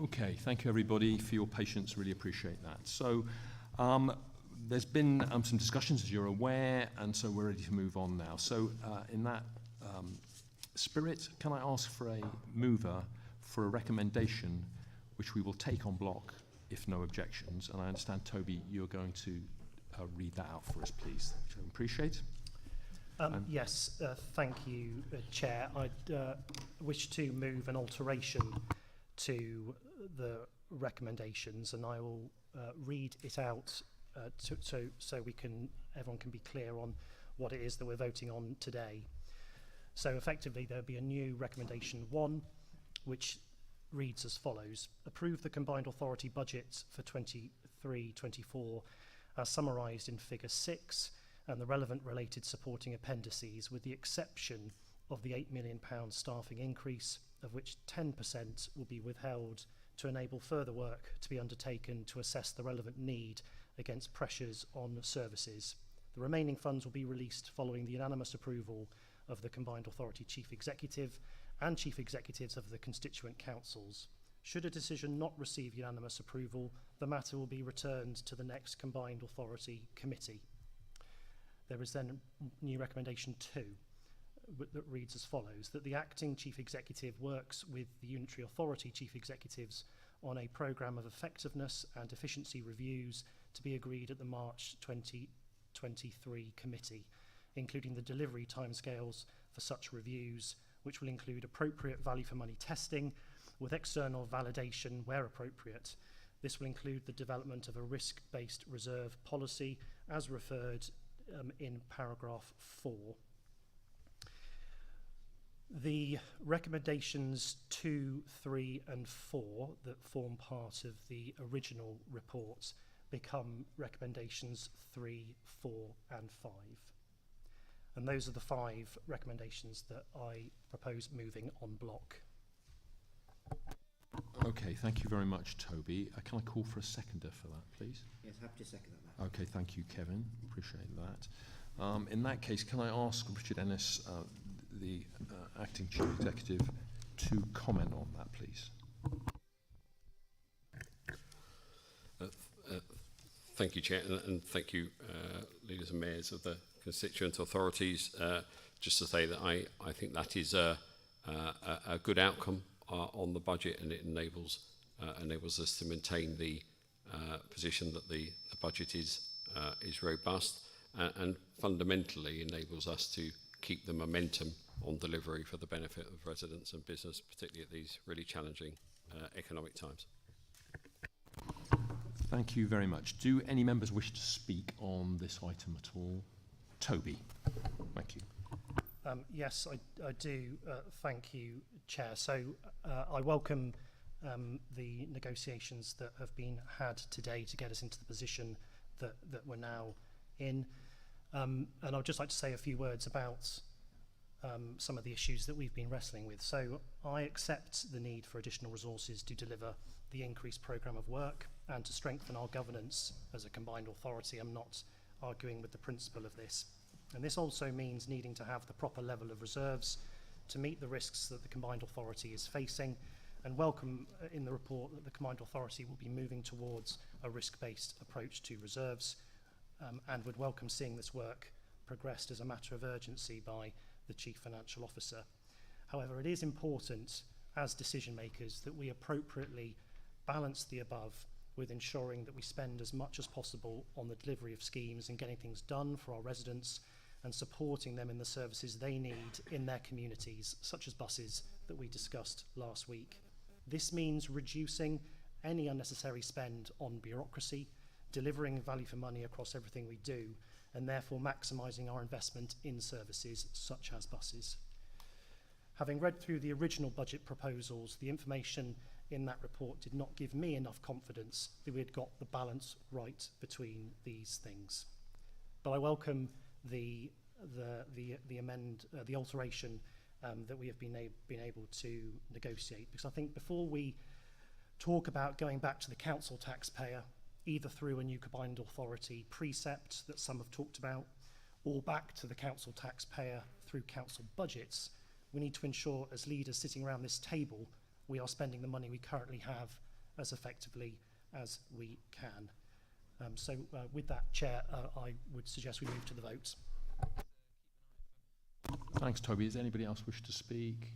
[SPEAKER 1] Okay, thank you everybody for your patience, really appreciate that. So there's been some discussions, as you're aware, and so we're ready to move on now. So in that spirit, can I ask for a mover for a recommendation which we will take on block if no objections? And I understand, Toby, you're going to read that out for us, please, which I appreciate.
[SPEAKER 8] Yes, thank you, Chair. I'd wish to move an alteration to the recommendations, and I will read it out so everyone can be clear on what it is that we're voting on today. So effectively, there'll be a new recommendation 1, which reads as follows: approve the combined authority budget for 23-24 as summarised in Figure 6 and the relevant related supporting appendices, with the exception of the £8 million staffing increase, of which 10% will be withheld to enable further work to be undertaken to assess the relevant need against pressures on services. The remaining funds will be released following the unanimous approval of the Combined Authority Chief Executive and Chief Executives of the constituent councils. Should a decision not receive unanimous approval, the matter will be returned to the next Combined Authority Committee. There is then new recommendation 2 that reads as follows: that the acting Chief Executive works with the Unitary Authority Chief Executives on a programme of effectiveness and efficiency reviews to be agreed at the March 2023 committee, including the delivery timescales for such reviews, which will include appropriate value for money testing with external validation where appropriate. This will include the development of a risk-based reserve policy as referred in paragraph 4. The recommendations 2, 3 and 4 that form part of the original report become recommendations 3, 4 and 5. And those are the 5 recommendations that I propose moving en bloc.
[SPEAKER 1] Okay, thank you very much, Toby. Can I call for a seconder for that, please?
[SPEAKER 9] Yes, happy to second that.
[SPEAKER 1] Okay, thank you, Kevin. Appreciate that. In that case, can I ask Richard Ennis, the Acting Chief Executive, to comment on that, please?
[SPEAKER 10] Thank you, Chair, and thank you, leaders and mayors of the constituent authorities. Just to say that I think that is a good outcome on the budget, and it enables us to maintain the position that the budget is robust, and fundamentally enables us to keep the momentum on delivery for the benefit of residents and business, particularly at these really challenging economic times.
[SPEAKER 1] Thank you very much. Do any members wish to speak on this item at all? Toby, thank you.
[SPEAKER 8] Yes, I do. Thank you, Chair. So I welcome the negotiations that have been had today to get us into the position that we're now in. And I'd just like to say a few words about some of the issues that we've been wrestling with. So I accept the need for additional resources to deliver the increased programme of work and to strengthen our governance as a combined authority. I'm not arguing with the principle of this. And this also means needing to have the proper level of reserves to meet the risks that the combined authority is facing, and welcome in the report that the combined authority will be moving towards a risk-based approach to reserves, and would welcome seeing this work progressed as a matter of urgency by the Chief Financial Officer. However, it is important as decision makers that we appropriately balance the above with ensuring that we spend as much as possible on the delivery of schemes and getting things done for our residents and supporting them in the services they need in their communities, such as buses that we discussed last week. This means reducing any unnecessary spend on bureaucracy, delivering value for money across everything we do, and therefore maximising our investment in services such as buses. Having read through the original budget proposals, the information in that report did not give me enough confidence that we had got the balance right between these things. But I welcome the alteration that we have been able to negotiate, because I think before we talk about going back to the council taxpayer, either through a new combined authority precept that some have talked about, or back to the council taxpayer through council budgets, we need to ensure, as leaders sitting around this table, we are spending the money we currently have as effectively as we can. So with that, Chair, I would suggest we move to the votes.
[SPEAKER 1] Thanks, Toby. Does anybody else wish to speak?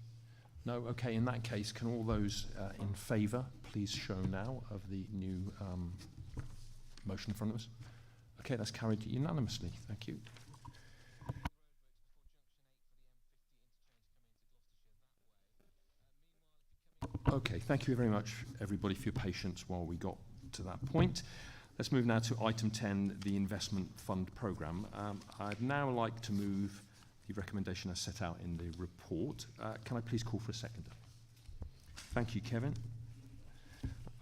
[SPEAKER 1] No? Okay, in that case, can all those in favour please show now of the new motion in front of us? Okay, that's carried unanimously. Thank you. Okay, thank you very much, everybody, for your patience while we got to that point. Let's move now to item 10, the investment fund programme. I'd now like to move the recommendation as set out in the report. Can I please call for a seconder? Thank you, Kevin.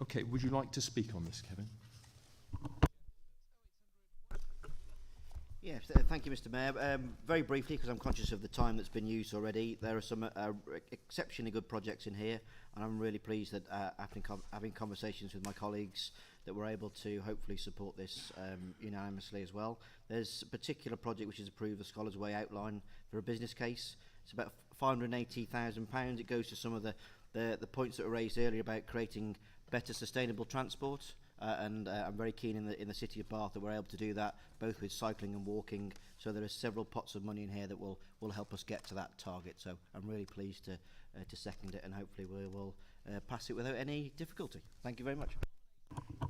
[SPEAKER 1] Okay, would you like to speak on this, Kevin?
[SPEAKER 9] Yes, thank you, Mr. Mayor. Very briefly, because I'm conscious of the time that's been used already, there are some exceptionally good projects in here, and I'm really pleased that after having conversations with my colleagues that we're able to hopefully support this unanimously as well. There's a particular project which is approved, the Scholars Way outline for a business case. It's about £580,000. It goes to some of the points that were raised earlier about creating better sustainable transport. And I'm very keen in the city of Bath that we're able to do that, both with cycling and walking. So there are several pots of money in here that will help us get to that target. So I'm really pleased to second it, and hopefully we will pass it without any difficulty. Thank you very much.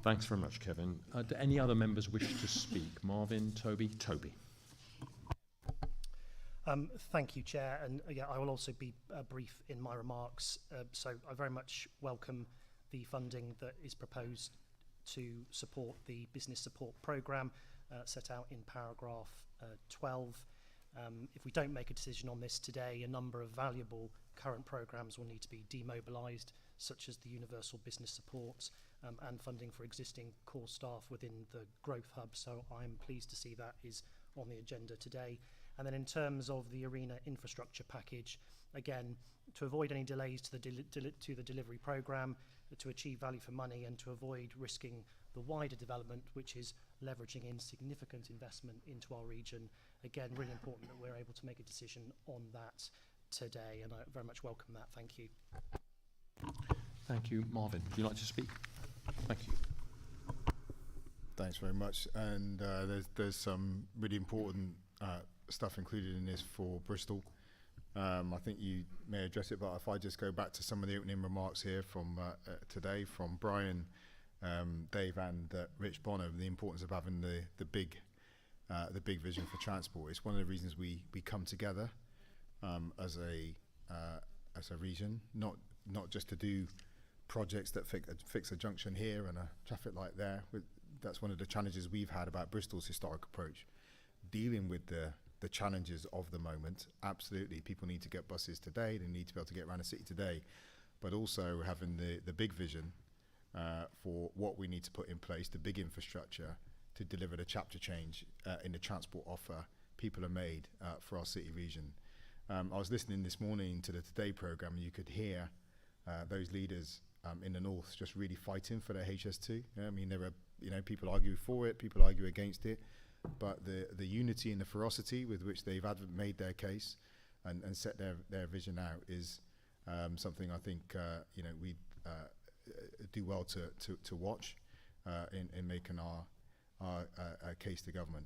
[SPEAKER 1] Thanks very much, Kevin. Do any other members wish to speak? Marvin, Toby? Toby.
[SPEAKER 8] Thank you, Chair. And yeah, I will also be brief in my remarks. So I very much welcome the funding that is proposed to support the business support programme set out in paragraph 12. If we don't make a decision on this today, a number of valuable current programmes will need to be demobilised, such as the universal business support and funding for existing core staff within the growth hub. So I'm pleased to see that is on the agenda today. And then in terms of the arena infrastructure package, again, to avoid any delays to the delivery programme, to achieve value for money and to avoid risking the wider development, which is leveraging in significant investment into our region. Again, really important that we're able to make a decision on that today, and I very much welcome that. Thank you.
[SPEAKER 1] Thank you. Marvin, would you like to speak? Thank you.
[SPEAKER 11] Thanks very much. And there's some really important stuff included in this for Bristol. I think you may address it, but if I just go back to some of the opening remarks here from today from Brian, Dave and Rich Bonner, the importance of having the big vision for transport. It's one of the reasons we come together as a region, not just to do projects that fix a junction here and a traffic light there. That's one of the challenges we've had about Bristol's historic approach, dealing with the challenges of the moment. Absolutely, people need to get buses today, they need to be able to get around the city today, but also having the big vision for what we need to put in place, the big infrastructure to deliver the chapter change in the transport offer people are made for our city region. I was listening this morning to the Today programme, and you could hear those leaders in the north just really fighting for their HS2. I mean, there are people argue for it, people argue against it, but the unity and the ferocity with which they've made their case and set their vision out is something I think we do well to watch in making our case to government.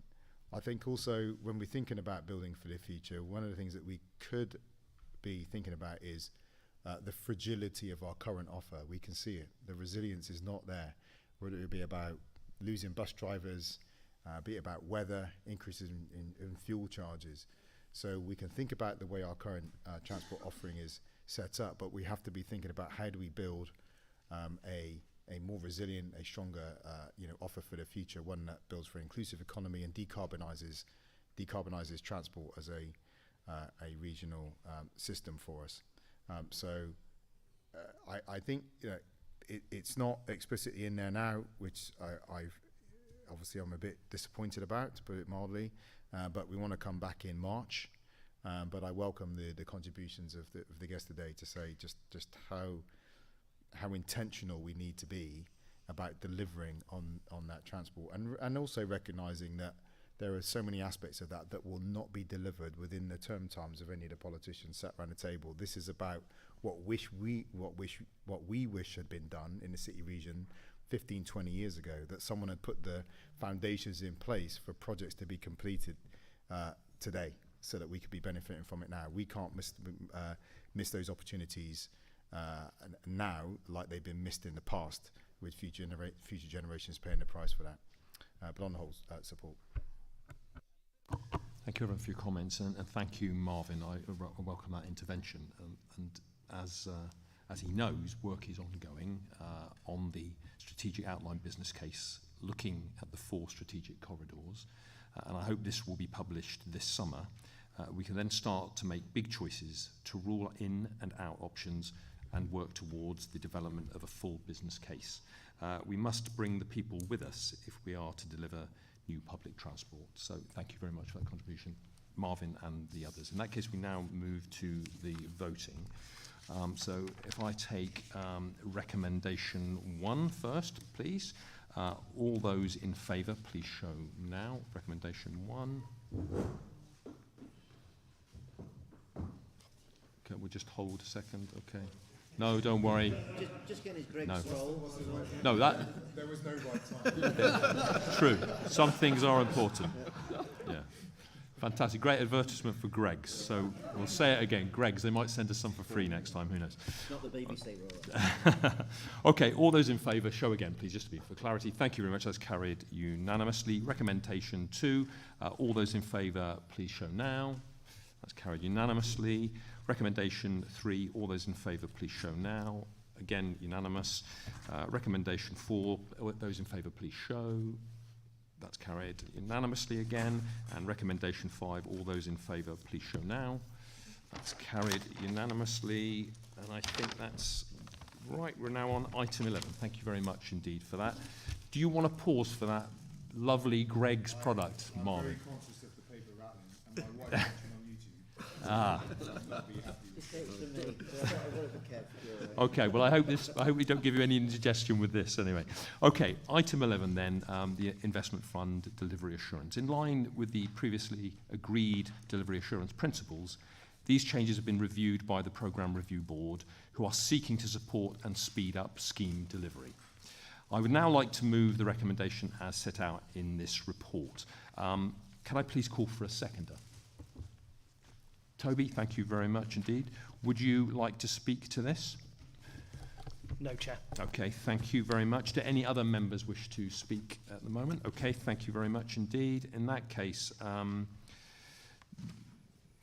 [SPEAKER 11] I think also when we're thinking about building for the future, one of the things that we could be thinking about is the fragility of our current offer. We can see it. The resilience is not there, whether it be about losing bus drivers, be it about weather, increases in fuel charges. So we can think about the way our current transport offering is set up, but we have to be thinking about how do we build a more resilient, a stronger offer for the future, one that builds for an inclusive economy and decarbonises transport as a regional system for us. I think it's not explicitly in there now, which I'm a bit disappointed about, to put it mildly, but we want to come back in March. But I welcome the contributions of the guests today to say just how intentional we need to be about delivering on that transport, and also recognising that there are so many aspects of that that will not be delivered within the term times of any of the politicians sat around the table. This is about what we wish had been done in the city region 15, 20 years ago, that someone had put the foundations in place for projects to be completed today, so that we could be benefiting from it now. We can't miss those opportunities now like they've been missed in the past, with future generations paying the price for that. But on the whole, support.
[SPEAKER 1] Thank you everyone for your comments, and thank you, Marvin. I welcome that intervention. And as he knows, work is ongoing on the strategic outline business case, looking at the 4 strategic corridors, and I hope this will be published this summer. We can then start to make big choices to rule in and out options and work towards the development of a full business case. We must bring the people with us if we are to deliver new public transport. So thank you very much for that contribution, Marvin and the others. In that case, we now move to the voting. So if I take recommendation 1 first, please. All those in favour, please show now. Recommendation 1. Okay, we'll just hold a second. Okay. No, don't worry.
[SPEAKER 9] Just getting his Greg's
[SPEAKER 1] No.
[SPEAKER 9] scroll.
[SPEAKER 1] No, that.
[SPEAKER 11] There was no right time.
[SPEAKER 1] True. Some things are important. Yeah. Fantastic. Great advertisement for Greg's. So we'll say it again. Greg's. They might send us some for free next time. Who knows?
[SPEAKER 9] Not the BBC roll.
[SPEAKER 1] Okay. All those in favour, show again, please, just to be for clarity. Thank you very much. That's carried unanimously. Recommendation 2. All those in favour, please show now. That's carried unanimously. Recommendation 3, all those in favour, please show now. Again, unanimous. Recommendation 4, those in favour, please show. That's carried unanimously again. And recommendation 5, all those in favour, please show now. That's carried unanimously. And I think that's right. We're now on item 11. Thank you very much indeed for that. Do you want to pause for that lovely Greg's product, Marvin?
[SPEAKER 11] I'm very conscious of the paper rattling, and my wife watching on YouTube.
[SPEAKER 1] Ah.
[SPEAKER 9] Okay.
[SPEAKER 1] Okay, well, I hope we don't give you any indigestion with this anyway. Okay, item 11 then, the investment fund delivery assurance. In line with the previously agreed delivery assurance principles, these changes have been reviewed by the Programme Review Board, who are seeking to support and speed up scheme delivery. I would now like to move the recommendation as set out in this report. Can I please call for a seconder? Toby, thank you very much indeed. Would you like to speak to this?
[SPEAKER 8] No, Chair.
[SPEAKER 1] Okay, thank you very much. Do any other members wish to speak at the moment? Okay, thank you very much indeed. In that case,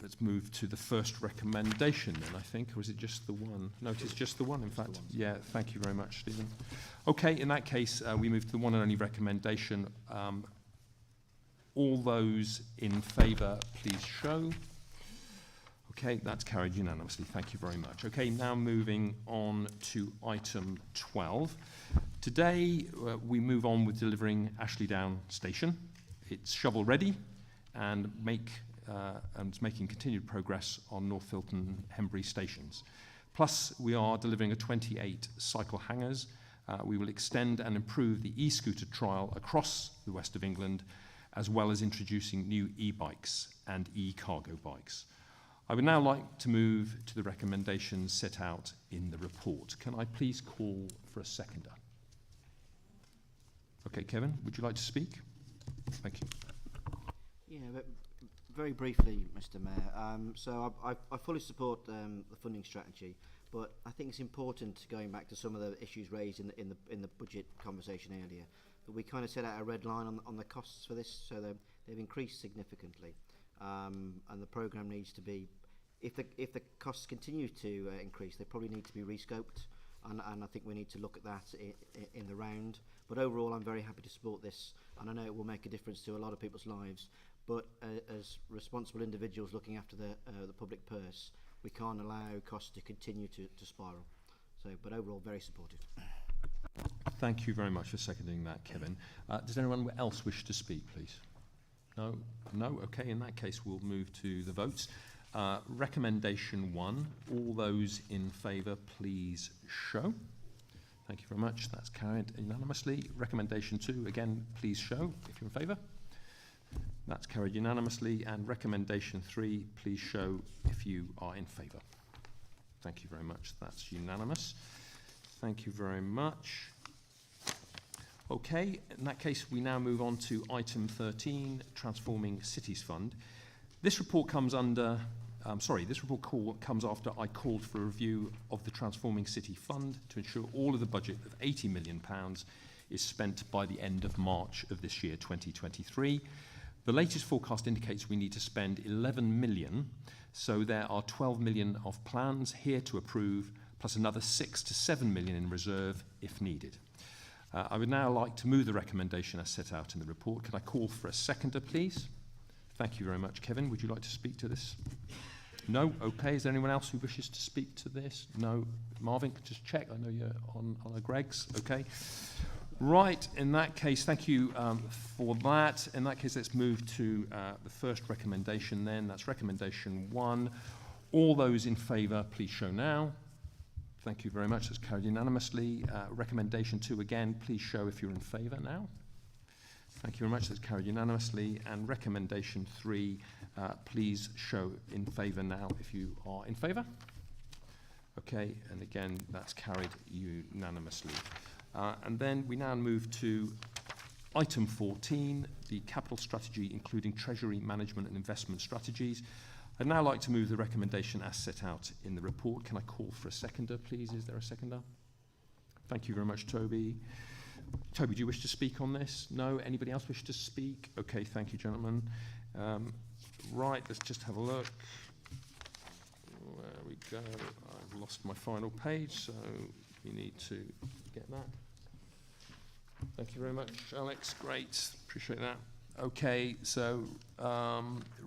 [SPEAKER 1] let's move to the first recommendation then, I think, or is it just the one? No, it is just the one, in fact. Yeah, thank you very much, Stephen. Okay, in that case, we move to the one and only recommendation. All those in favour, please show. Okay, that's carried unanimously. Thank you very much. Okay, now moving on to item 12. Today, we move on with delivering Ashley Down Station. It's shovel ready and it's making continued progress on North Filton Hembury stations. Plus, we are delivering a 28 cycle hangars. We will extend and improve the e-scooter trial across the west of England, as well as introducing new e-bikes and e-cargo bikes. I would now like to move to the recommendations set out in the report. Can I please call for a seconder? Okay, Kevin, would you like to speak? Thank you.
[SPEAKER 9] Yeah, but very briefly, Mr. Mayor. So I fully support the funding strategy, but I think it's important, going back to some of the issues raised in the budget conversation earlier, that we kind of set out a red line on the costs for this. So they've increased significantly, and the programme needs to be, if the costs continue to increase, they probably need to be rescoped, and I think we need to look at that in the round. But overall, I'm very happy to support this, and I know it will make a difference to a lot of people's lives. But as responsible individuals looking after the public purse, we can't allow costs to continue to spiral. So, but overall, very supportive.
[SPEAKER 1] Thank you very much for seconding that, Kevin. Does anyone else wish to speak, please? No? No? Okay, in that case, we'll move to the votes. Recommendation 1, all those in favour, please show. Thank you very much. That's carried unanimously. Recommendation 2, again, please show if you're in favour. That's carried unanimously. And recommendation 3, please show if you are in favour. Thank you very much. That's unanimous. Thank you very much. Okay, in that case, we now move on to item 13, Transforming Cities Fund. This report comes under, comes after I called for a review of the Transforming City Fund to ensure all of the budget of £80 million is spent by the end of March of this year, 2023. The latest forecast indicates we need to spend 11 million, so there are 12 million of plans here to approve, plus another 6 to 7 million in reserve if needed. I would now like to move the recommendation as set out in the report. Could I call for a seconder, please? Thank you very much. Kevin, would you like to speak to this? No? Okay. Is there anyone else who wishes to speak to this? No? Marvin, just check. I know you're on a Greg's. Okay. Right. In that case, thank you for that. In that case, let's move to the first recommendation then. That's recommendation 1. All those in favour, please show now. Thank you very much. That's carried unanimously. Recommendation 2 again, please show if you're in favour now. Thank you very much. That's carried unanimously. And recommendation 3, please show in favour now if you are in favour. Okay, and again, that's carried unanimously. And then we now move to item 14, the capital strategy, including treasury management and investment strategies. I'd now like to move the recommendation as set out in the report. Can I call for a seconder, please? Is there a seconder? Thank you very much, Toby. Toby, do you wish to speak on this? No? Anybody else wish to speak? Okay, thank you, gentlemen. Right, let's just have a look. There we go. I've lost my final page, so we need to get that. Thank you very much, Alex. Great. Appreciate that. Okay, so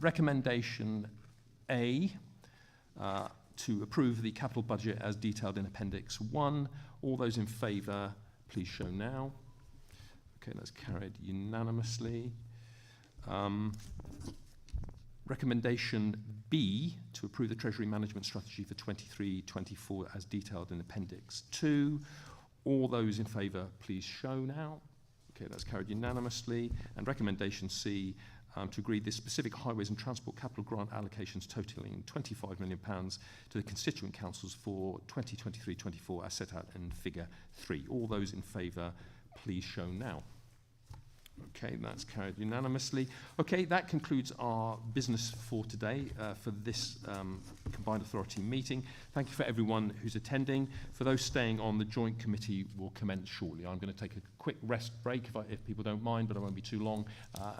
[SPEAKER 1] recommendation A, to approve the capital budget as detailed in Appendix 1. All those in favour, please show now. Okay, that's carried unanimously. Recommendation B, to approve the Treasury Management Strategy for 23-24 as detailed in Appendix 2. All those in favour, please show now. Okay, that's carried unanimously. And recommendation C, to agree the specific highways and transport capital grant allocations totalling £25 million to the constituent councils for 2023-24 as set out in figure 3. All those in favour, please show now. Okay, that's carried unanimously. Okay, that concludes our business for today, for this combined authority meeting. Thank you for everyone who's attending. For those staying on, the joint committee will commence shortly. I'm going to take a quick rest break if people don't mind, but I won't be too long. And